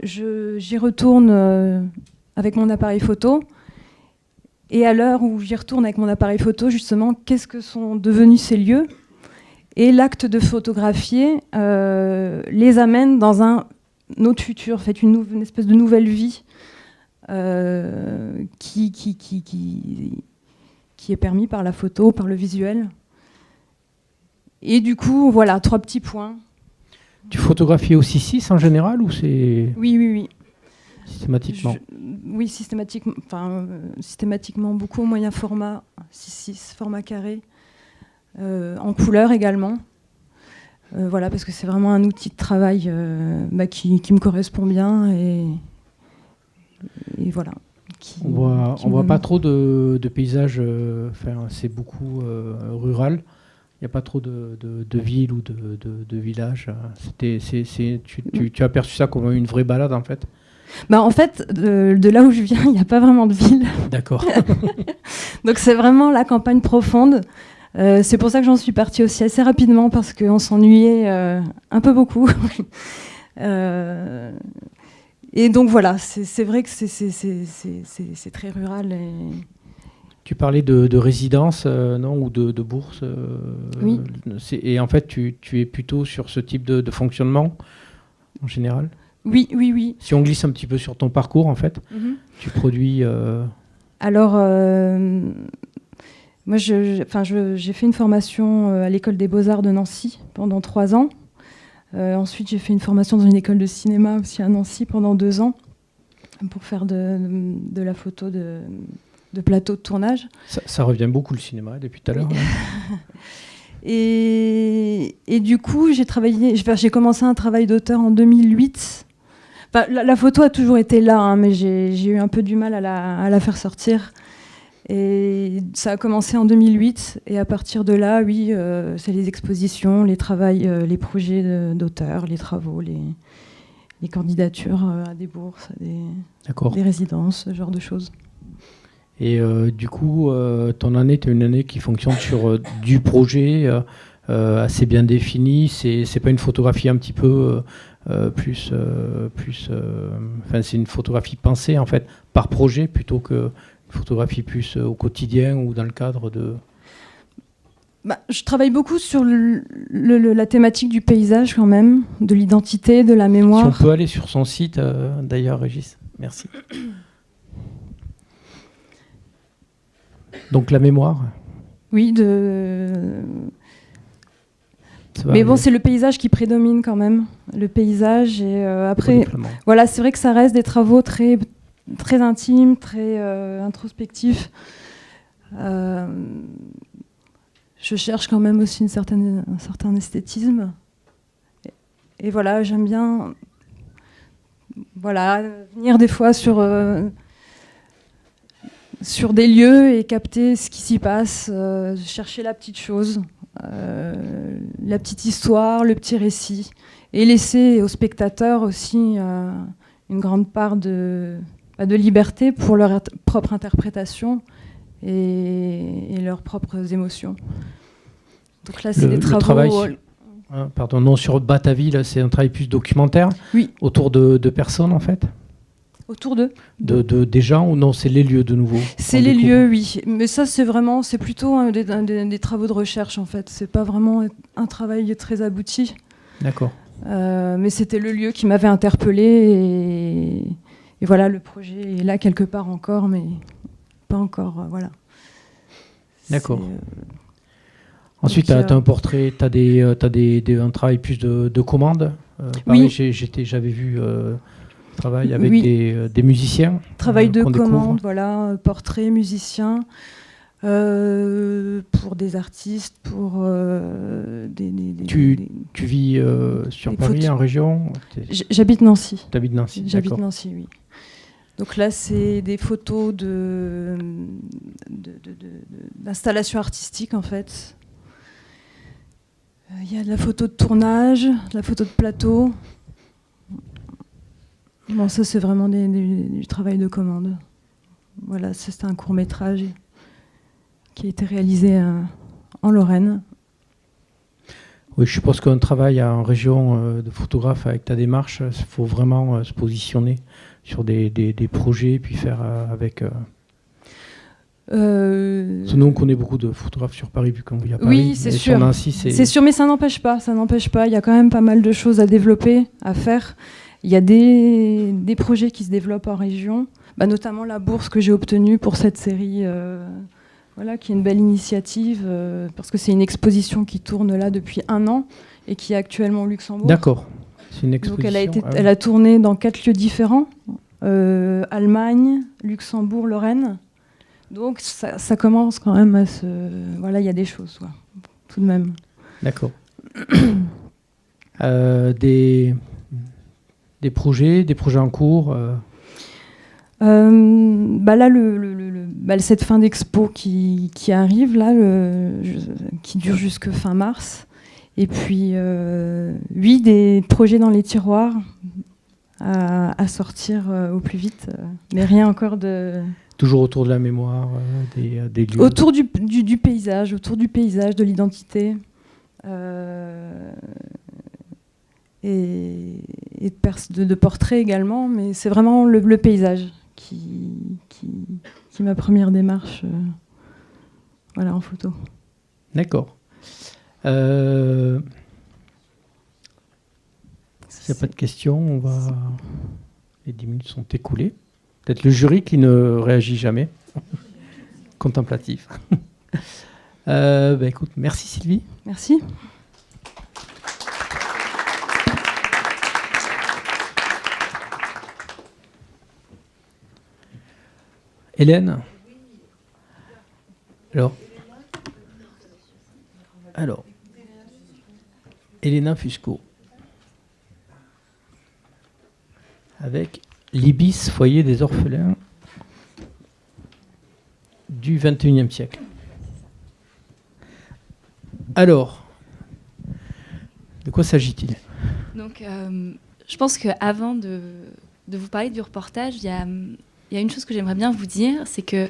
J'y retourne avec mon appareil photo. Et à l'heure où j'y retourne avec mon appareil photo, justement, qu'est-ce que sont devenus ces lieux ? Et l'acte de photographier les amène dans un autre futur, en fait, une espèce de nouvelle vie qui est permis par la photo, par le visuel. Et du coup, 3 petits points. Tu photographies aussi 6 en général ou c'est... Oui. Systématiquement. Oui, systématiquement beaucoup au moyen format, 6:6, format carré, en couleur également. Parce que c'est vraiment un outil de travail qui me correspond bien et voilà. On voit pas trop de paysages, c'est beaucoup rural. Il n'y a pas trop de villes ou de villages. Tu as perçu ça comme une vraie balade en fait ? En fait, de là où je viens, il n'y a pas vraiment de ville. D'accord. Donc c'est vraiment la campagne profonde. C'est pour ça que j'en suis partie aussi assez rapidement parce qu'on s'ennuyait un peu beaucoup. Et donc voilà, c'est vrai que c'est très rural. Tu parlais de résidence, non, ou de bourse. Oui. Et en fait, tu es plutôt sur ce type de fonctionnement en général ? Oui. Si on glisse un petit peu sur ton parcours, en fait, tu produis... Alors, moi, j'ai fait une formation à l'école des Beaux-Arts de Nancy pendant 3 ans. Ensuite, j'ai fait une formation dans une école de cinéma aussi à Nancy pendant 2 ans pour faire de la photo de plateau de tournage. Ça revient beaucoup le cinéma depuis tout à l'heure. Et du coup, j'ai commencé un travail d'auteur en 2008. La photo a toujours été là, mais j'ai eu un peu du mal à la faire sortir. Et ça a commencé en 2008. Et à partir de là, oui, c'est les expositions, les les projets d'auteur, les travaux, les candidatures à des bourses, à des résidences, ce genre de choses. Et du coup, ton année, tu as une année qui fonctionne sur du projet assez bien défini. C'est pas une photographie un petit peu c'est une photographie pensée en fait par projet plutôt que une photographie plus au quotidien ou dans le cadre de. Je travaille beaucoup sur la thématique du paysage quand même, de l'identité, de la mémoire. Si on peut aller sur son site, d'ailleurs, Régis. Merci. Donc la mémoire. Oui, Mais bon, c'est le paysage qui prédomine quand même. Le paysage et après, voilà, c'est vrai que ça reste des travaux très, très intimes, très introspectifs. Je cherche quand même aussi un certain esthétisme. Et voilà, j'aime bien venir des fois sur des lieux et capter ce qui s'y passe, chercher la petite chose, la petite histoire, le petit récit, et laisser aux spectateurs aussi une grande part de liberté pour leur propre interprétation et leurs propres émotions. Donc là, c'est des travaux... Pardon, non, sur Bataville, c'est un travail plus documentaire, oui. Autour de personnes en fait. Autour d'eux des gens ou non, c'est les lieux de nouveau? C'est les lieux, oui. Mais ça, c'est plutôt des travaux de recherche en fait. C'est pas vraiment un travail très abouti. D'accord. Mais c'était le lieu qui m'avait interpellée et voilà, le projet est là quelque part encore, mais pas encore. Voilà. D'accord. Ensuite, tu as un portrait, tu as un travail plus de commande. Pareil, oui. J'avais vu travail avec des musiciens. Travail de commande, voilà, portrait, musicien, pour des artistes, pour Tu vis sur Paris, en région? J'habite Nancy. Tu habites Nancy, J'habite Nancy, oui. Donc là, c'est des photos d'installations artistiques, en fait. Il y a de la photo de tournage, de la photo de plateau. Bon, ça, c'est vraiment du travail de commande. Voilà, c'est un court-métrage qui a été réalisé en Lorraine. Oui, je suppose qu'un travail en région de photographe avec ta démarche, il faut vraiment se positionner sur des projets, puis faire avec... Nous, on connaît beaucoup de photographes sur Paris, vu qu'on vit à Paris. Oui, c'est sûr. Nancy, c'est sûr, mais ça n'empêche pas. Il y a quand même pas mal de choses à développer, à faire. Il y a des projets qui se développent en région, notamment la bourse que j'ai obtenue pour cette série, qui est une belle initiative, parce que c'est une exposition qui tourne là depuis 1 an et qui est actuellement au Luxembourg. D'accord. C'est une exposition. Donc elle a tourné dans 4 lieux différents, Allemagne, Luxembourg, Lorraine. Donc ça commence quand même à se... Voilà, il y a des choses, tout de même. D'accord. Des projets en cours là, cette fin d'expo qui arrive, là, qui dure jusque fin mars. Et puis, des projets dans les tiroirs à sortir au plus vite. Mais rien encore de... Toujours autour de la mémoire, des lieux. Autour du paysage, de l'identité. Et de portraits également, mais c'est vraiment le paysage qui est ma première démarche en photo. D'accord. S'il n'y a pas de questions, les 10 minutes sont écoulées. Peut-être le jury qui ne réagit jamais. Contemplatif. Écoute, merci Sylvie. Merci. Hélène. Alors, Elena Fusco. Avec l'Ibis, foyer des orphelins du XXIe siècle. Alors, de quoi s'agit-il? Donc, je pense qu'avant de vous parler du reportage, il y a une chose que j'aimerais bien vous dire, c'est que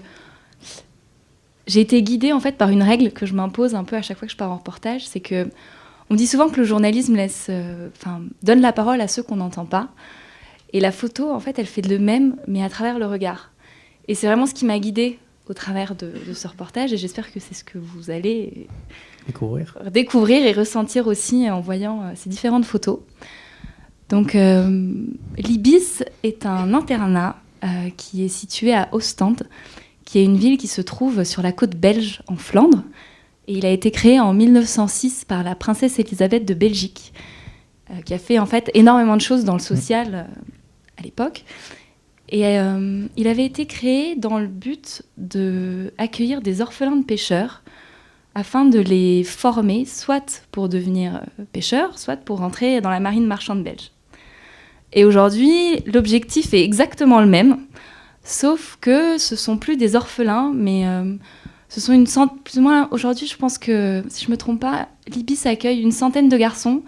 j'ai été guidée en fait par une règle que je m'impose un peu à chaque fois que je pars en reportage, c'est que on dit souvent que le journalisme donne la parole à ceux qu'on n'entend pas, et la photo en fait elle fait de même, mais à travers le regard. Et c'est vraiment ce qui m'a guidée au travers de ce reportage, et j'espère que c'est ce que vous allez découvrir et ressentir aussi en voyant ces différentes photos. Donc l'Ibis est un internat qui est situé à Ostende, qui est une ville qui se trouve sur la côte belge en Flandre. Et il a été créé en 1906 par la princesse Elisabeth de Belgique, qui a fait en fait énormément de choses dans le social à l'époque. Et il avait été créé dans le but d'accueillir des orphelins de pêcheurs afin de les former, soit pour devenir pêcheurs, soit pour rentrer dans la marine marchande belge. Et aujourd'hui, l'objectif est exactement le même, sauf que ce ne sont plus des orphelins, mais ce sont plus ou moins, aujourd'hui, je pense que, si je ne me trompe pas, l'Ibis accueille une centaine de garçons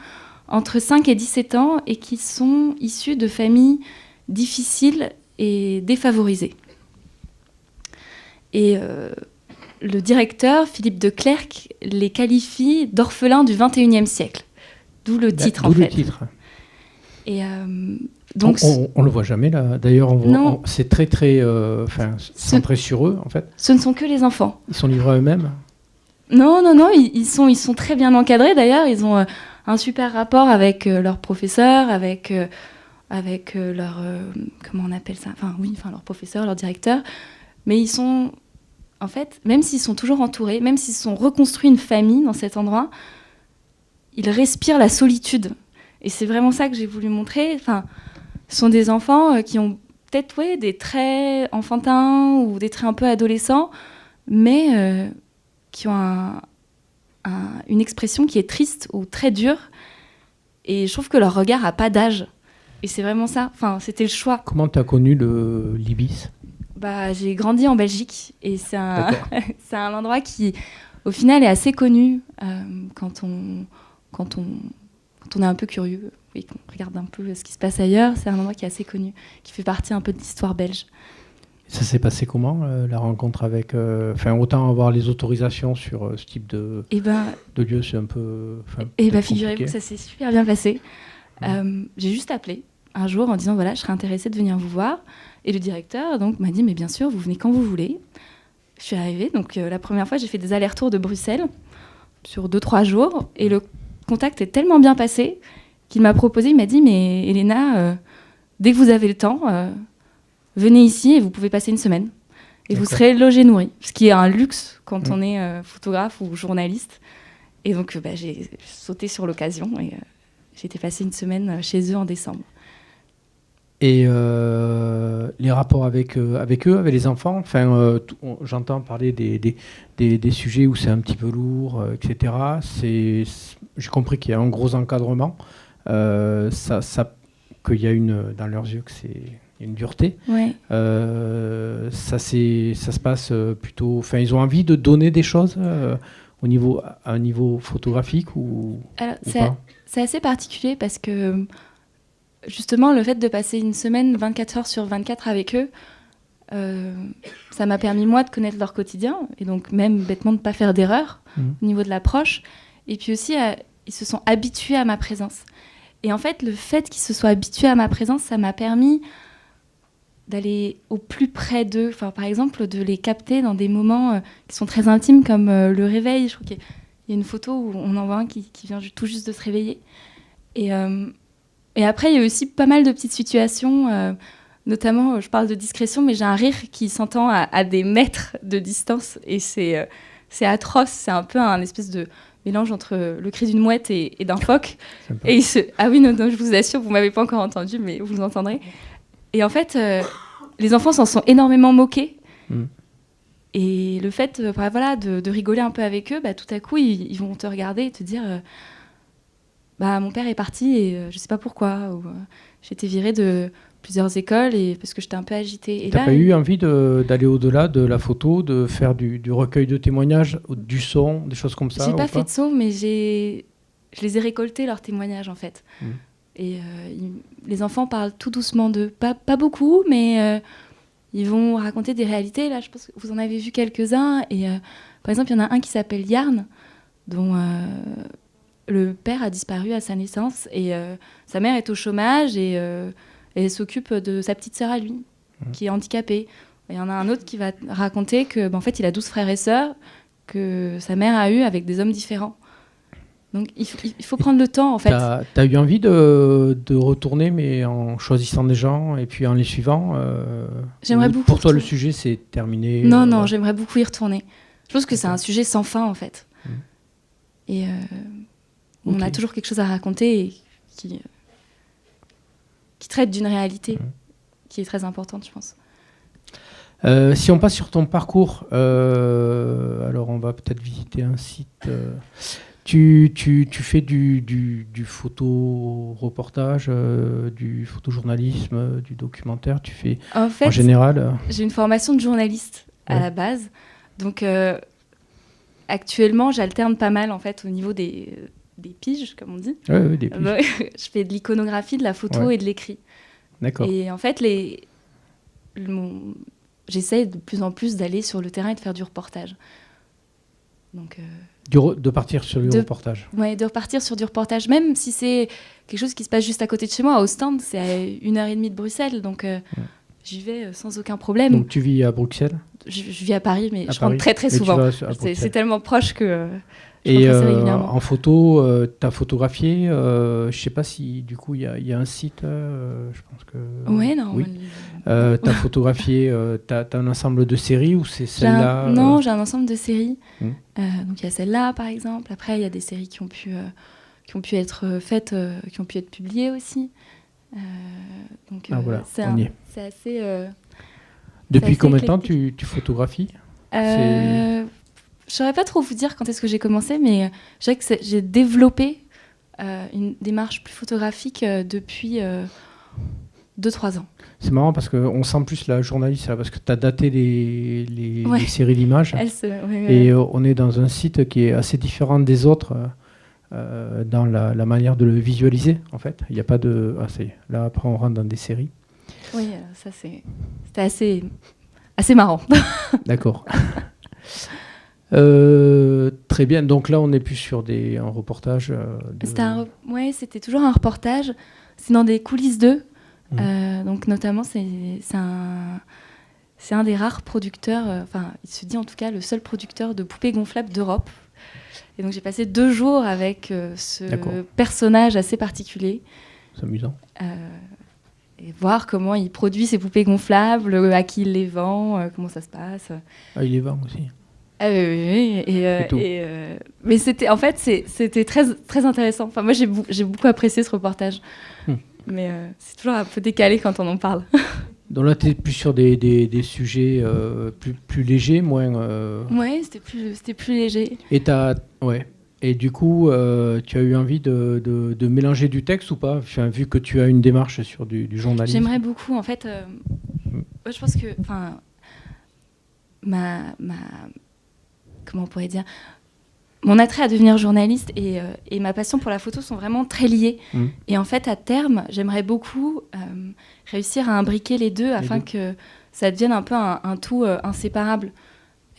entre 5 et 17 ans et qui sont issus de familles difficiles et défavorisées. Et le directeur, Philippe de Clercq, les qualifie d'orphelins du XXIe siècle. D'où le titre, en fait. Le titre. Et donc, on le voit jamais, là. D'ailleurs, c'est très, très centré sur eux, en fait. Ce ne sont que les enfants. Ils sont livrés à eux-mêmes? Non, ils sont très bien encadrés, d'ailleurs. Ils ont un super rapport avec leurs professeurs, avec leur... comment on appelle ça? Leurs professeurs, leurs directeurs. Mais ils sont... En fait, même s'ils sont toujours entourés, même s'ils se sont reconstruits une famille dans cet endroit, ils respirent la solitude. Et c'est vraiment ça que j'ai voulu montrer. Enfin, ce sont des enfants qui ont peut-être des traits enfantins ou des traits un peu adolescents, mais qui ont une expression qui est triste ou très dure. Et je trouve que leur regard n'a pas d'âge. Et c'est vraiment ça. Enfin, c'était le choix. Comment tu as connu l'Ibis? J'ai grandi en Belgique et c'est un endroit qui, au final, est assez connu quand on est un peu curieux et qu'on regarde un peu ce qui se passe ailleurs. C'est un endroit qui est assez connu, qui fait partie un peu de l'histoire belge. Ça s'est passé comment, la rencontre avec... autant avoir les autorisations sur ce type de lieu, c'est un peu... Figurez-vous que ça s'est super bien passé. J'ai juste appelé un jour en disant, voilà, je serais intéressée de venir vous voir. Et le directeur m'a dit, mais bien sûr, vous venez quand vous voulez. Je suis arrivée, donc la première fois, j'ai fait des allers-retours de Bruxelles sur 2-3 jours. Et le contact est tellement bien passé qu'il m'a proposé, il m'a dit, mais Elena, dès que vous avez le temps, venez ici et vous pouvez passer une semaine. Et vous serez logé, nourri. Ce qui est un luxe quand on est photographe ou journaliste. Et donc, j'ai sauté sur l'occasion et j'ai été passer une semaine chez eux en décembre. Et les rapports avec eux, avec les enfants, j'entends parler des sujets où c'est un petit peu lourd, etc. J'ai compris qu'il y a un gros encadrement, qu'il y a dans leurs yeux que c'est une dureté. Ouais. Ça se passe plutôt... ils ont envie de donner des choses à un niveau photographique ou pas? C'est assez particulier parce que... Justement, le fait de passer une semaine 24 heures sur 24 avec eux, ça m'a permis, moi, de connaître leur quotidien et donc même bêtement de ne pas faire d'erreur au niveau de l'approche. Et puis aussi, ils se sont habitués à ma présence. Et en fait, le fait qu'ils se soient habitués à ma présence, ça m'a permis d'aller au plus près d'eux. Par exemple, de les capter dans des moments qui sont très intimes, comme le réveil. Je crois qu'il y a une photo où on en voit un qui vient tout juste de se réveiller. Et après, il y a aussi pas mal de petites situations, notamment, je parle de discrétion, mais j'ai un rire qui s'entend à des mètres de distance, et c'est atroce. C'est un peu un espèce de mélange entre le cri d'une mouette et d'un phoque. Et ah oui, non, je vous assure, vous ne m'avez pas encore entendu, mais vous l'entendrez. Et en fait, les enfants s'en sont énormément moqués. Et le fait de rigoler un peu avec eux, tout à coup, ils vont te regarder et te dire... mon père est parti et je sais pas pourquoi. J'ai été virée de plusieurs écoles parce que j'étais un peu agitée. Et t'as pas eu envie d'aller au-delà de la photo, de faire du recueil de témoignages, du son, des choses comme ça? J'ai pas fait de son, mais je les ai récoltés, leurs témoignages, en fait. Et les enfants parlent tout doucement d'eux. Pas beaucoup, mais ils vont raconter des réalités. Là, je pense que vous en avez vu quelques-uns. Et par exemple, il y en a un qui s'appelle Yarn, dont... le père a disparu à sa naissance et sa mère est au chômage et elle s'occupe de sa petite sœur à lui, qui est handicapée. Il y en a un autre qui va raconter que, en fait, il a 12 frères et sœurs que sa mère a eu avec des hommes différents. Donc, il faut prendre le temps, en fait. T'as eu envie de retourner, mais en choisissant des gens et puis en les suivant J'aimerais beaucoup. Pour toi, le sujet, c'est terminé? Non, j'aimerais beaucoup y retourner. Je pense que c'est un sujet sans fin, en fait. Et on a toujours quelque chose à raconter et qui traite d'une réalité qui est très importante, je pense. Si on passe sur ton parcours, alors on va peut-être visiter un site. Tu fais du photo-reportage, du photojournalisme, du documentaire. Tu fais en général. J'ai une formation de journaliste à la base, donc actuellement j'alterne pas mal en fait au niveau des piges, comme on dit. Oui, des piges. Je fais de l'iconographie, de la photo et de l'écrit. D'accord. Et en fait, j'essaie de plus en plus d'aller sur le terrain et de faire du reportage. Donc, de partir sur du reportage. Oui, de repartir sur du reportage, même si c'est quelque chose qui se passe juste à côté de chez moi, au stand, c'est à 1h30 de Bruxelles, donc j'y vais sans aucun problème. Donc tu vis à Bruxelles ? Je vis à Paris, mais je rentre très très souvent. C'est tellement proche que et en photo, tu as photographié, je ne sais pas si du coup il y a un site, je pense que... Ouais, non. Oui. Tu as photographié, tu as un ensemble de séries ou c'est celle-là Non, j'ai un ensemble de séries. Donc il y a celle-là par exemple, après il y a des séries qui ont pu être faites, qui ont pu être publiées aussi. Donc voilà, c'est assez... Depuis combien de temps tu photographies Je ne saurais pas trop vous dire quand est-ce que j'ai commencé, mais je dirais que j'ai développé une démarche plus photographique depuis 2-3 ans. C'est marrant parce qu'on sent plus la journaliste, là, parce que tu as daté les séries d'images. Et on est dans un site qui est assez différent des autres dans la manière de le visualiser, en fait. Il n'y a pas de... Là, après, on rentre dans des séries. Oui, ça, c'était assez marrant. D'accord. Très bien. Donc là, on n'est plus sur un reportage. C'était toujours un reportage. C'est dans des coulisses d'eux. Donc notamment, c'est un des rares producteurs. Il se dit en tout cas le seul producteur de poupées gonflables d'Europe. Et donc j'ai passé 2 jours avec ce personnage assez particulier. C'est amusant. Et voir comment il produit ses poupées gonflables, à qui il les vend, comment ça se passe. Ah, il les vend aussi. Oui. Mais c'était très, très intéressant. Enfin, moi, j'ai beaucoup apprécié ce reportage. Mais c'est toujours un peu décalé quand on en parle. Donc là, tu es plus sur des sujets plus légers, moins... Oui, c'était plus léger. Et du coup, tu as eu envie de mélanger du texte ou pas, vu que tu as une démarche sur du journalisme? J'aimerais beaucoup. En fait, je pense que... Comment on pourrait dire, mon attrait à devenir journaliste et ma passion pour la photo sont vraiment très liés. Et en fait, à terme, j'aimerais beaucoup réussir à imbriquer les deux afin que ça devienne un peu un tout inséparable.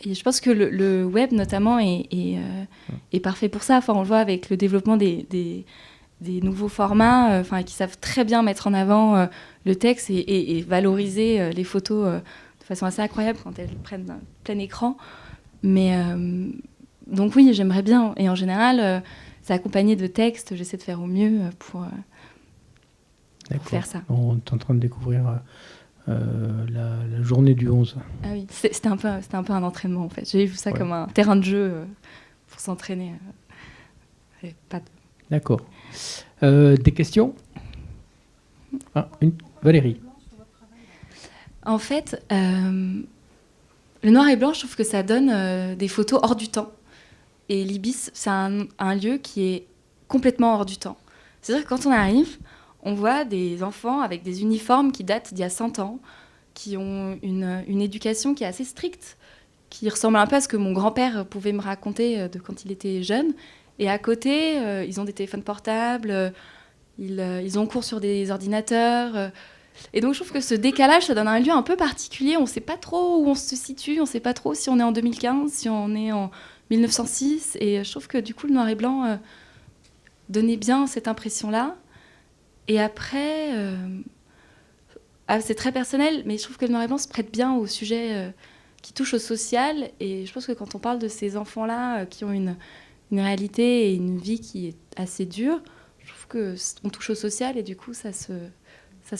Et je pense que le web, notamment, est parfait pour ça. Enfin, on le voit avec le développement des nouveaux formats qui savent très bien mettre en avant le texte et valoriser les photos de façon assez incroyable quand elles prennent un plein écran. Mais donc oui, j'aimerais bien. Et en général, c'est accompagné de textes. J'essaie de faire au mieux pour faire ça. On est en train de découvrir la journée du 11. Ah oui, c'était un peu un entraînement en fait. J'ai vu ça comme un terrain de jeu pour s'entraîner. D'accord. Des questions? Valérie. En fait... le noir et blanc, je trouve que ça donne des photos hors du temps. Et l'Ibis, c'est un lieu qui est complètement hors du temps. C'est-à-dire que quand on arrive, on voit des enfants avec des uniformes qui datent d'il y a 100 ans, qui ont une éducation qui est assez stricte, qui ressemble un peu à ce que mon grand-père pouvait me raconter de quand il était jeune. Et à côté, ils ont des téléphones portables, ils ont cours sur des ordinateurs... Et donc je trouve que ce décalage, ça donne un lieu un peu particulier. On ne sait pas trop où on se situe, on ne sait pas trop si on est en 2015, si on est en 1906. Et je trouve que du coup, le noir et blanc donnait bien cette impression-là. Et après, c'est très personnel, mais je trouve que le noir et blanc se prête bien au sujet qui touche au social. Et je pense que quand on parle de ces enfants-là qui ont une réalité et une vie qui est assez dure, je trouve qu'on touche au social et du coup, ça se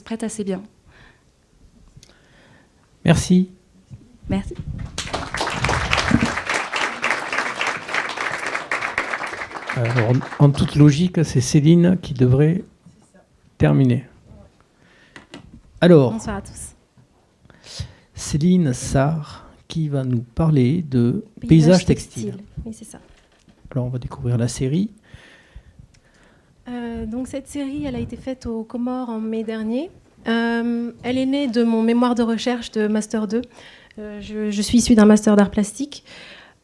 prête assez bien. Merci. Merci. Alors, en toute logique, c'est Céline qui devrait terminer. Alors, bonsoir à tous. Céline Sarr qui va nous parler de paysage textile. Oui, c'est ça. Alors, on va découvrir la série. Donc cette série, elle a été faite aux Comores en mai dernier. Elle est née de mon mémoire de recherche de Master 2. Je suis issue d'un Master d'art plastique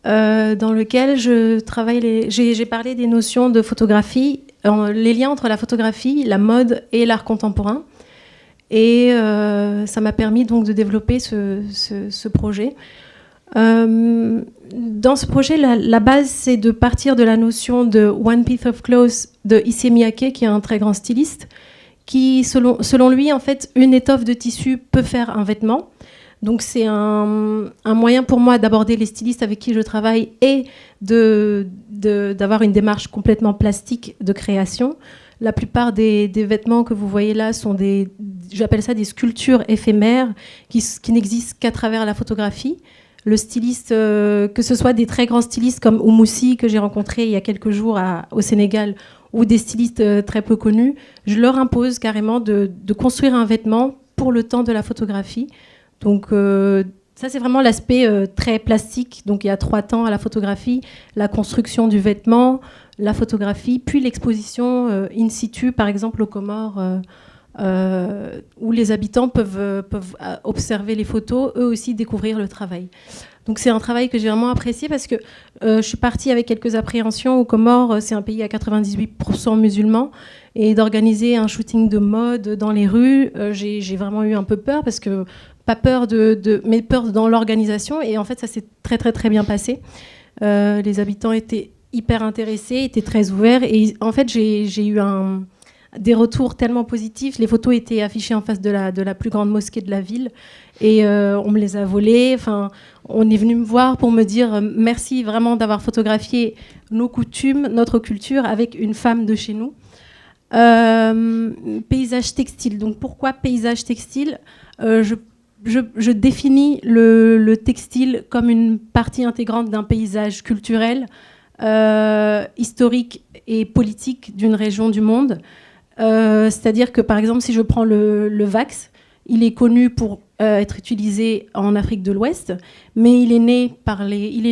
dans lequel je travaille j'ai parlé des notions de photographie, les liens entre la photographie, la mode et l'art contemporain. Et ça m'a permis donc de développer ce projet. Dans ce projet, la base, c'est de partir de la notion de One Piece of Clothes de Issey Miyake, qui est un très grand styliste, qui, selon lui, en fait, une étoffe de tissu peut faire un vêtement. Donc c'est un moyen pour moi d'aborder les stylistes avec qui je travaille et d'avoir une démarche complètement plastique de création. La plupart des vêtements que vous voyez là sont j'appelle ça des sculptures éphémères qui n'existent qu'à travers la photographie. Le styliste, que ce soit des très grands stylistes comme Oumoussi, que j'ai rencontré il y a quelques jours au Sénégal, ou des stylistes très peu connus, je leur impose carrément de construire un vêtement pour le temps de la photographie. Donc ça, c'est vraiment l'aspect très plastique. Donc il y a 3 temps à la photographie: la construction du vêtement, la photographie, puis l'exposition in situ, par exemple aux Comores, où les habitants peuvent observer les photos, eux aussi découvrir le travail. Donc c'est un travail que j'ai vraiment apprécié parce que je suis partie avec quelques appréhensions. Aux Comores, c'est un pays à 98% musulmans, et d'organiser un shooting de mode dans les rues, j'ai vraiment eu un peu peur, parce que pas peur mais peur dans l'organisation, et en fait ça s'est très très très bien passé. Les habitants étaient hyper intéressés, étaient très ouverts, et en fait j'ai eu des retours tellement positifs. Les photos étaient affichées en face de la plus grande mosquée de la ville, et on me les a volées. Enfin, on est venu me voir pour me dire merci vraiment d'avoir photographié nos coutumes, notre culture avec une femme de chez nous. Paysage textile. Donc pourquoi paysage textile ? Je définis le textile comme une partie intégrante d'un paysage culturel, historique et politique d'une région du monde. C'est-à-dire que, par exemple, si je prends le wax, il est connu pour être utilisé en Afrique de l'Ouest, mais il est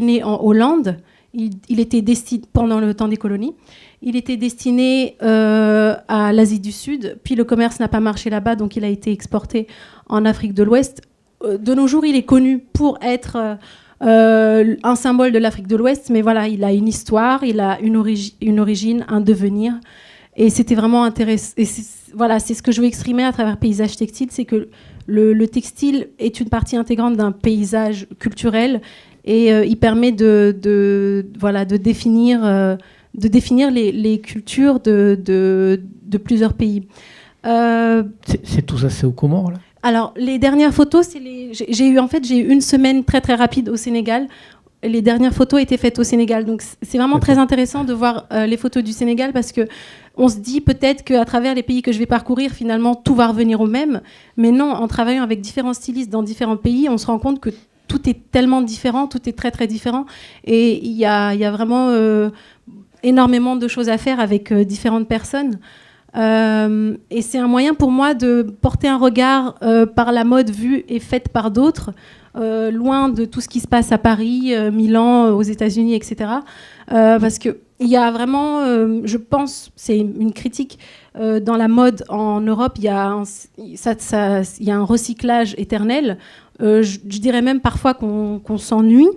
né en Hollande. Il était destiné, pendant le temps des colonies, il était destiné à l'Asie du Sud, puis le commerce n'a pas marché là-bas, donc il a été exporté en Afrique de l'Ouest. De nos jours, il est connu pour être un symbole de l'Afrique de l'Ouest, mais voilà, il a une histoire, il a une origine, un devenir. Et c'était vraiment intéressant. Et voilà, c'est ce que je veux exprimer à travers paysage textile, c'est que le textile est une partie intégrante d'un paysage culturel, et il permet de définir les cultures de plusieurs pays. C'est tout ça, c'est aux Comores, là ? Alors, les dernières photos, j'ai eu une semaine très très rapide au Sénégal. Les dernières photos étaient faites au Sénégal, donc c'est vraiment très intéressant de voir les photos du Sénégal, parce que on se dit peut-être qu'à travers les pays que je vais parcourir, finalement tout va revenir au même, mais non, en travaillant avec différents stylistes dans différents pays, on se rend compte que tout est tellement différent, tout est très très différent, et il y a vraiment énormément de choses à faire avec différentes personnes. Et c'est un moyen pour moi de porter un regard par la mode vue et faite par d'autres, loin de tout ce qui se passe à Paris, Milan, aux États-Unis, etc. Parce qu'il y a vraiment, je pense, c'est une critique, dans la mode en Europe, il y a un recyclage éternel. Je dirais même parfois qu'on s'ennuie.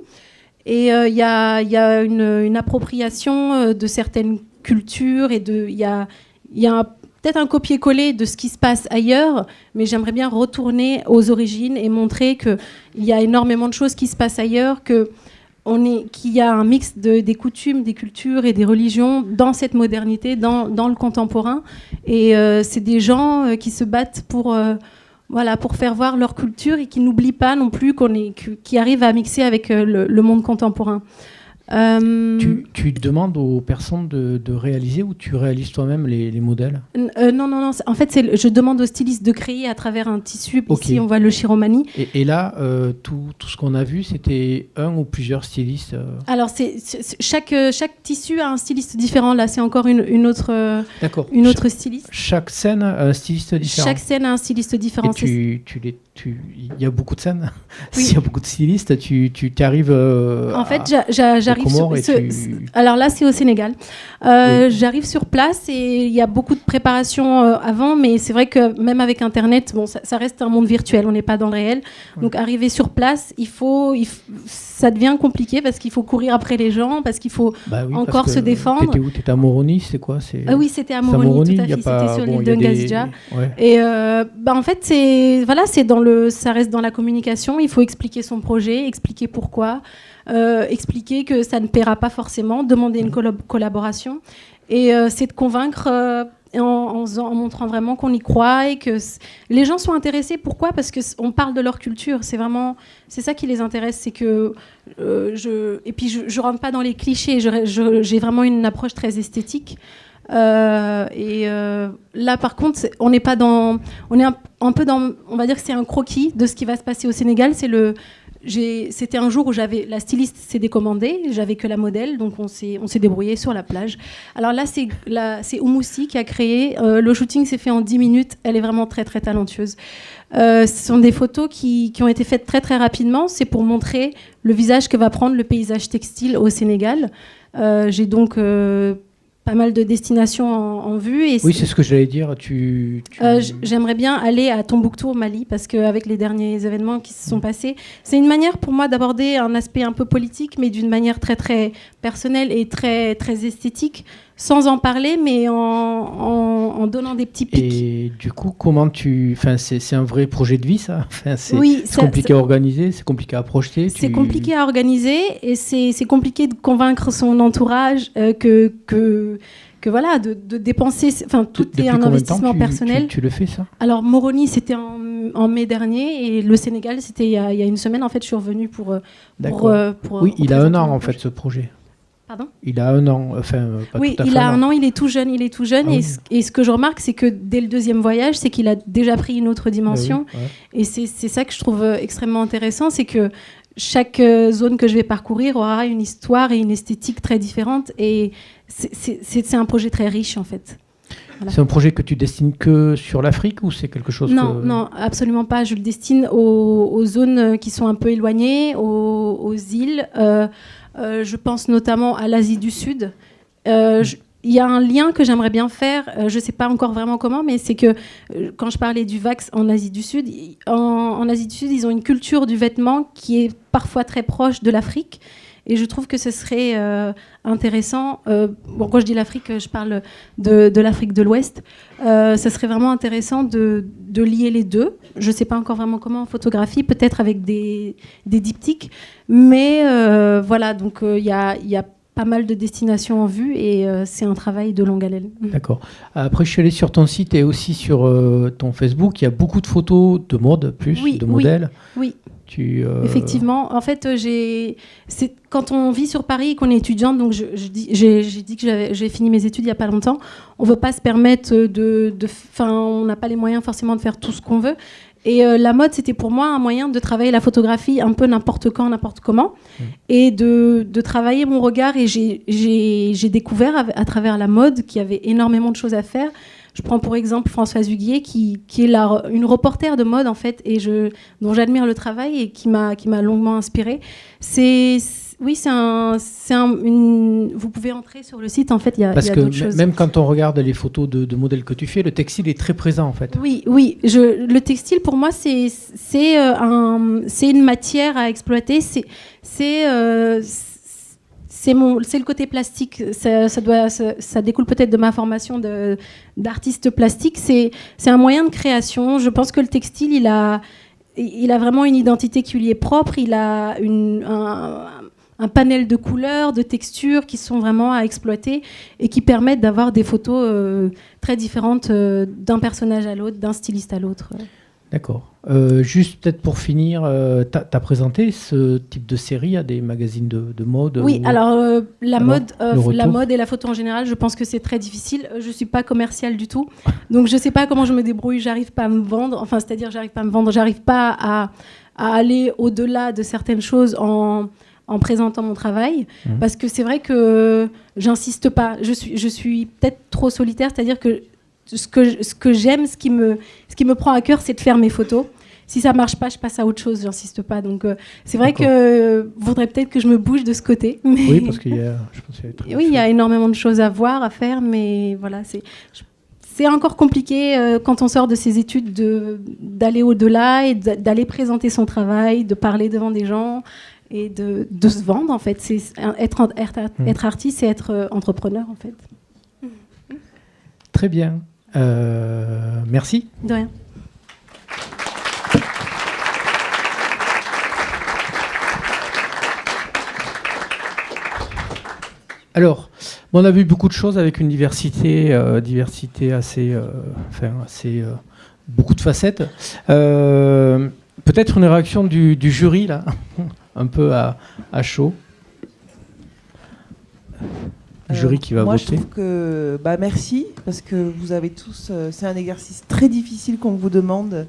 Et il y a une appropriation de certaines cultures, et il y a peut-être un copier-coller de ce qui se passe ailleurs, mais j'aimerais bien retourner aux origines et montrer qu'il y a énormément de choses qui se passent ailleurs, qu'il y a un mix des coutumes, des cultures et des religions dans cette modernité, dans le contemporain. Et c'est des gens qui se battent pour faire voir leur culture, et qui n'oublient pas non plus qui arrivent à mixer avec le monde contemporain. Tu demandes aux personnes de réaliser ou tu réalises toi-même les modèles? Non. En fait, je demande aux stylistes de créer à travers un tissu. Okay. Ici, on voit le Chiromani. Et là, tout ce qu'on a vu, c'était un ou plusieurs stylistes Alors, chaque tissu a un styliste différent. Là, c'est encore une autre styliste. Chaque scène a un styliste différent. Chaque scène a un styliste différent. Et il y a beaucoup de scènes. Oui. S'il y a beaucoup de stylistes, tu arrives. En fait, j'arrive sur. Alors là, c'est au Sénégal. Oui. J'arrive sur place et il y a beaucoup de préparation avant, mais c'est vrai que même avec Internet, bon, ça reste un monde virtuel. On n'est pas dans le réel. Ouais. Donc, arriver sur place, ça devient compliqué parce qu'il faut courir après les gens, parce qu'il faut encore se défendre. T'étais où? T'étais à Moroni, c'est quoi? Oui, c'était à Moroni, tout à fait. C'était sur l'île de Ngazidja. Ouais. Et en fait, ça reste dans la communication. Il faut expliquer son projet, expliquer pourquoi, expliquer que ça ne paiera pas forcément, demander une collaboration. Et c'est de convaincre en montrant vraiment qu'on y croit et que les gens sont intéressés. Pourquoi? Parce qu'on parle de leur culture. C'est ça qui les intéresse. C'est que et puis je rentre pas dans les clichés. J'ai vraiment une approche très esthétique. Là par contre on est un peu dans, on va dire que c'est un croquis de ce qui va se passer au Sénégal. C'était un jour où la styliste s'est décommandée, j'avais que la modèle, donc on s'est débrouillé sur la plage. Alors là c'est Oumoussi qui a créé, le shooting s'est fait en 10 minutes, elle est vraiment très très talentueuse. Ce sont des photos qui ont été faites très très rapidement, c'est pour montrer le visage que va prendre le paysage textile au Sénégal. J'ai donc pas mal de destinations en vue. Et oui, c'est ce que j'allais dire. J'aimerais bien aller à Tombouctou, au Mali, parce qu'avec les derniers événements qui se sont passés, c'est une manière pour moi d'aborder un aspect un peu politique, mais d'une manière très, très personnelle et très, très esthétique, sans en parler, mais en donnant des petits pics. Et du coup, comment c'est un vrai projet de vie, ça? C'est compliqué à organiser, c'est compliqué à projeter. C'est compliqué à organiser et c'est compliqué de convaincre son entourage que voilà, de dépenser. Tout est un investissement personnel. Tu le fais, ça? Alors, Moroni, c'était en mai dernier et le Sénégal, c'était il y a une semaine. En fait, je suis revenue pour oui, il a un an, en fait, ce projet. Pardon? Il a un an, pas oui, tout à fait il a un an, il est tout jeune. Et ce que je remarque, c'est que dès le deuxième voyage, c'est qu'il a déjà pris une autre dimension. Et c'est ça que je trouve extrêmement intéressant, c'est que chaque zone que je vais parcourir aura une histoire et une esthétique très différentes. Et c'est un projet très riche, en fait. Voilà. C'est un projet que tu destines que sur l'Afrique ou c'est quelque chose Non, absolument pas. Je le destine aux zones qui sont un peu éloignées, aux îles. Je pense notamment à l'Asie du Sud. Il y a un lien que j'aimerais bien faire, je ne sais pas encore vraiment comment, mais c'est que quand je parlais du Vax en Asie du Sud, en Asie du Sud, ils ont une culture du vêtement qui est parfois très proche de l'Afrique. Et je trouve que ce serait intéressant. Quand je dis l'Afrique, je parle de l'Afrique de l'Ouest. Ce serait vraiment intéressant de lier les deux. Je ne sais pas encore vraiment comment en photographie, peut-être avec des diptyques. Mais voilà, donc il y a pas mal de destinations en vue et c'est un travail de longue haleine. D'accord. Après, je suis allée sur ton site et aussi sur ton Facebook. Il y a beaucoup de photos de mode, de modèles. Oui. Effectivement. En fait, quand on vit sur Paris et qu'on est étudiante, donc j'ai dit que j'ai fini mes études il n'y a pas longtemps, on ne veut pas se permettre on n'a pas les moyens forcément de faire tout ce qu'on veut. Et la mode, c'était pour moi un moyen de travailler la photographie un peu n'importe quand, n'importe comment, et de travailler mon regard. Et j'ai découvert à travers la mode qu'il y avait énormément de choses à faire. Je prends pour exemple Françoise Huguier, qui est une reporter de mode, en fait, et dont j'admire le travail et qui m'a longuement inspirée. Vous pouvez entrer sur le site, en fait, il y a d'autres choses. Même quand on regarde les photos de modèles que tu fais, le textile est très présent, en fait. Oui. Le textile, pour moi, c'est une matière à exploiter. C'est le côté plastique. Ça découle peut-être de ma formation d'artiste plastique. C'est un moyen de création. Je pense que le textile, il a vraiment une identité qui lui est propre. Il a un panel de couleurs, de textures qui sont vraiment à exploiter et qui permettent d'avoir des photos très différentes d'un personnage à l'autre, d'un styliste à l'autre. D'accord. Juste peut-être pour finir, tu as présenté ce type de série à des magazines de mode? Oui, alors la mode et la photo en général, je pense que c'est très difficile. Je ne suis pas commerciale du tout, donc je ne sais pas comment je me débrouille, j'arrive pas à me vendre, enfin c'est-à-dire j'arrive pas à aller au-delà de certaines choses en présentant mon travail, parce que c'est vrai que j'insiste pas, je suis peut-être trop solitaire, c'est-à-dire que ce que j'aime, ce qui me prend à cœur, c'est de faire mes photos. Si ça marche pas, je passe à autre chose, j'insiste pas. Donc c'est vrai que vaudrait peut-être que je me bouge de ce côté. Mais oui, parce qu'il y a, je pense qu'il y a il y a énormément de choses à voir, à faire, mais voilà, c'est encore compliqué quand on sort de ses études d'aller au-delà et d'aller présenter son travail, de parler devant des gens et de se vendre en fait. C'est être artiste, c'est être entrepreneur en fait. Très bien. Merci. De rien. Alors, on a vu beaucoup de choses avec une diversité assez, beaucoup de facettes. Peut-être une réaction du jury là, un peu à chaud. Le jury qui va moi, voter. je trouve que merci, parce que vous avez tous. C'est un exercice très difficile qu'on vous demande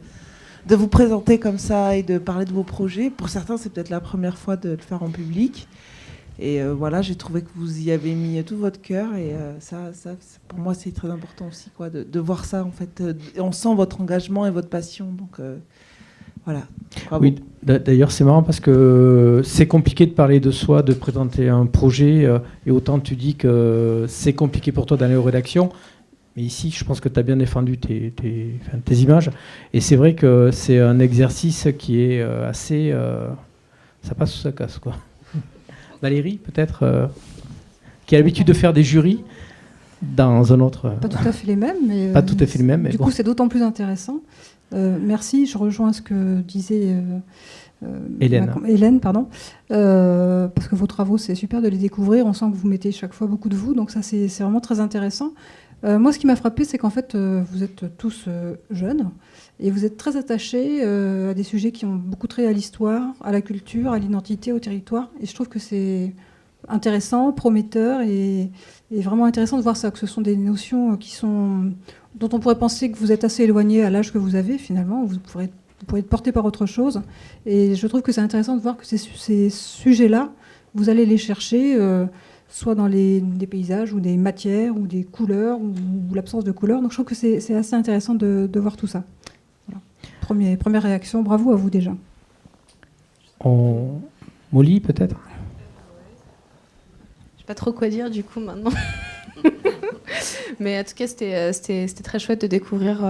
de vous présenter comme ça et de parler de vos projets. Pour certains, c'est peut-être la première fois de le faire en public. Et voilà, j'ai trouvé que vous y avez mis tout votre cœur. Et ça, pour moi, c'est très important aussi, quoi, de voir ça, en fait. On sent votre engagement et votre passion. Donc, voilà. Bravo. Oui, d'ailleurs, c'est marrant parce que c'est compliqué de parler de soi, de présenter un projet. Et autant tu dis que c'est compliqué pour toi d'aller aux rédactions. Mais ici, je pense que tu as bien défendu tes images. Et c'est vrai que c'est un exercice qui est assez... ça passe ou ça casse, quoi. Valérie, peut-être, qui a l'habitude de faire des jurys dans un autre... Pas tout à fait les mêmes, mais... Pas tout à fait les mêmes, mais du coup, c'est d'autant plus intéressant. Merci, je rejoins ce que disait Hélène, pardon, parce que vos travaux, c'est super de les découvrir. On sent que vous mettez chaque fois beaucoup de vous, donc ça, c'est vraiment très intéressant. Moi, ce qui m'a frappé, c'est qu'en fait, vous êtes tous jeunes et vous êtes très attachés à des sujets qui ont beaucoup trait à l'histoire, à la culture, à l'identité, au territoire. Et je trouve que c'est intéressant, prometteur et vraiment intéressant de voir ça, que ce sont des notions dont on pourrait penser que vous êtes assez éloignés à l'âge que vous avez, finalement. Vous pourrez être porté par autre chose. Et je trouve que c'est intéressant de voir que ces sujets-là, vous allez les chercher... soit dans des paysages ou des matières ou des couleurs ou l'absence de couleurs. Donc je trouve que c'est assez intéressant de voir tout ça. Voilà. Première réaction, bravo à vous déjà. Molly, peut-être? Je sais pas trop quoi dire du coup maintenant. Mais en tout cas, c'était très chouette de découvrir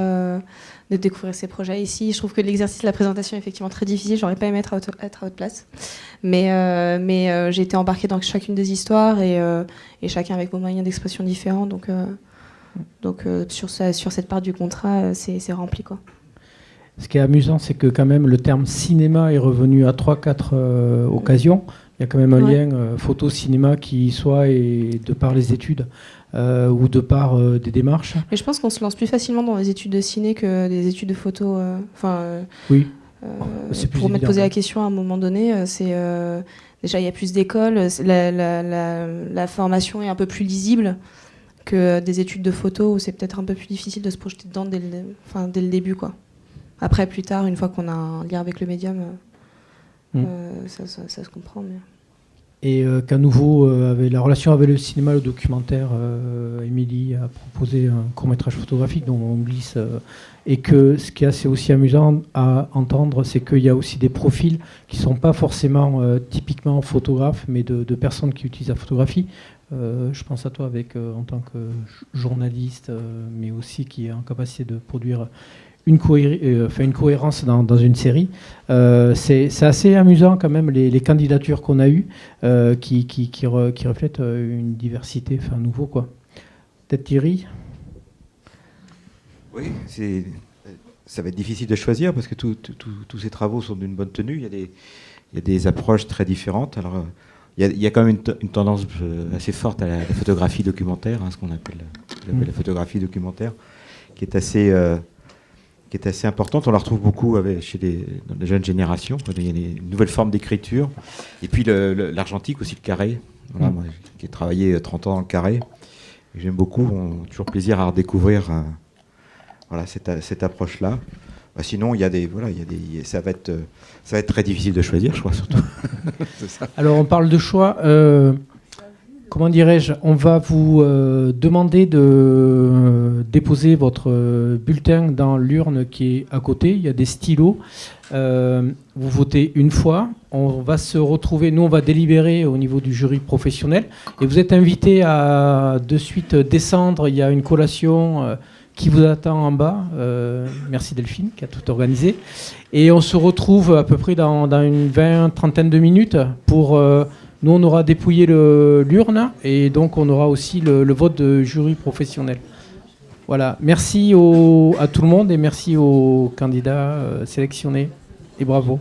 ces projets ici. Je trouve que l'exercice de la présentation est effectivement très difficile. J'aurais pas aimé être à votre place. Mais j'ai été embarquée dans chacune des histoires et chacun avec vos moyens d'expression différents. Donc sur cette part du contrat, c'est rempli, quoi. Ce qui est amusant, c'est que quand même le terme cinéma est revenu à 3-4 occasions. Il y a quand même un lien photo-cinéma qui soit est de par les études ou de par des démarches. Mais je pense qu'on se lance plus facilement dans les études de ciné que des études de photo. Oui. Pour m'être posé la question à un moment donné, déjà il y a plus d'écoles, la formation est un peu plus lisible que des études de photo où c'est peut-être un peu plus difficile de se projeter dedans dès le début, quoi. Après, plus tard, une fois qu'on a un lien avec le médium, ça se comprend. Mais... Et qu'à nouveau, la relation avec le cinéma, le documentaire, Émilie a proposé un court-métrage photographique dont on glisse. Et que ce qui est assez aussi amusant à entendre, c'est qu'il y a aussi des profils qui ne sont pas forcément typiquement photographes, mais de personnes qui utilisent la photographie. Je pense à toi en tant que journaliste, mais aussi qui est en capacité de produire une cohérence dans une série. C'est assez amusant quand même les candidatures qu'on a eues qui reflètent une diversité, nouveau, quoi. Peut-être Thierry? Oui, ça va être difficile de choisir parce que tous ces travaux sont d'une bonne tenue. Il y a des approches très différentes. Alors, il y a quand même une tendance assez forte à la photographie documentaire, ce qu'on appelle la photographie documentaire, qui est assez qui est assez importante. On la retrouve beaucoup dans les jeunes générations. Il y a des nouvelles formes d'écriture. Et puis l'argentique aussi, le carré. Voilà, moi, qui ai travaillé 30 ans dans le carré. J'aime beaucoup. On a toujours plaisir à redécouvrir cette approche-là. Sinon, ça va être très difficile de choisir, je crois, surtout. C'est ça. Alors, on parle de choix. Comment dirais-je ? On va vous demander de déposer votre bulletin dans l'urne qui est à côté. Il y a des stylos. Vous votez une fois. On va se retrouver. Nous, on va délibérer au niveau du jury professionnel. Et vous êtes invités à de suite descendre. Il y a une collation qui vous attend en bas. Merci Delphine qui a tout organisé. Et on se retrouve à peu près dans une trentaine de minutes pour... nous, on aura dépouillé l'urne et donc on aura aussi le vote de jury professionnel. Voilà. Merci à tout le monde et merci aux candidats sélectionnés. Et bravo.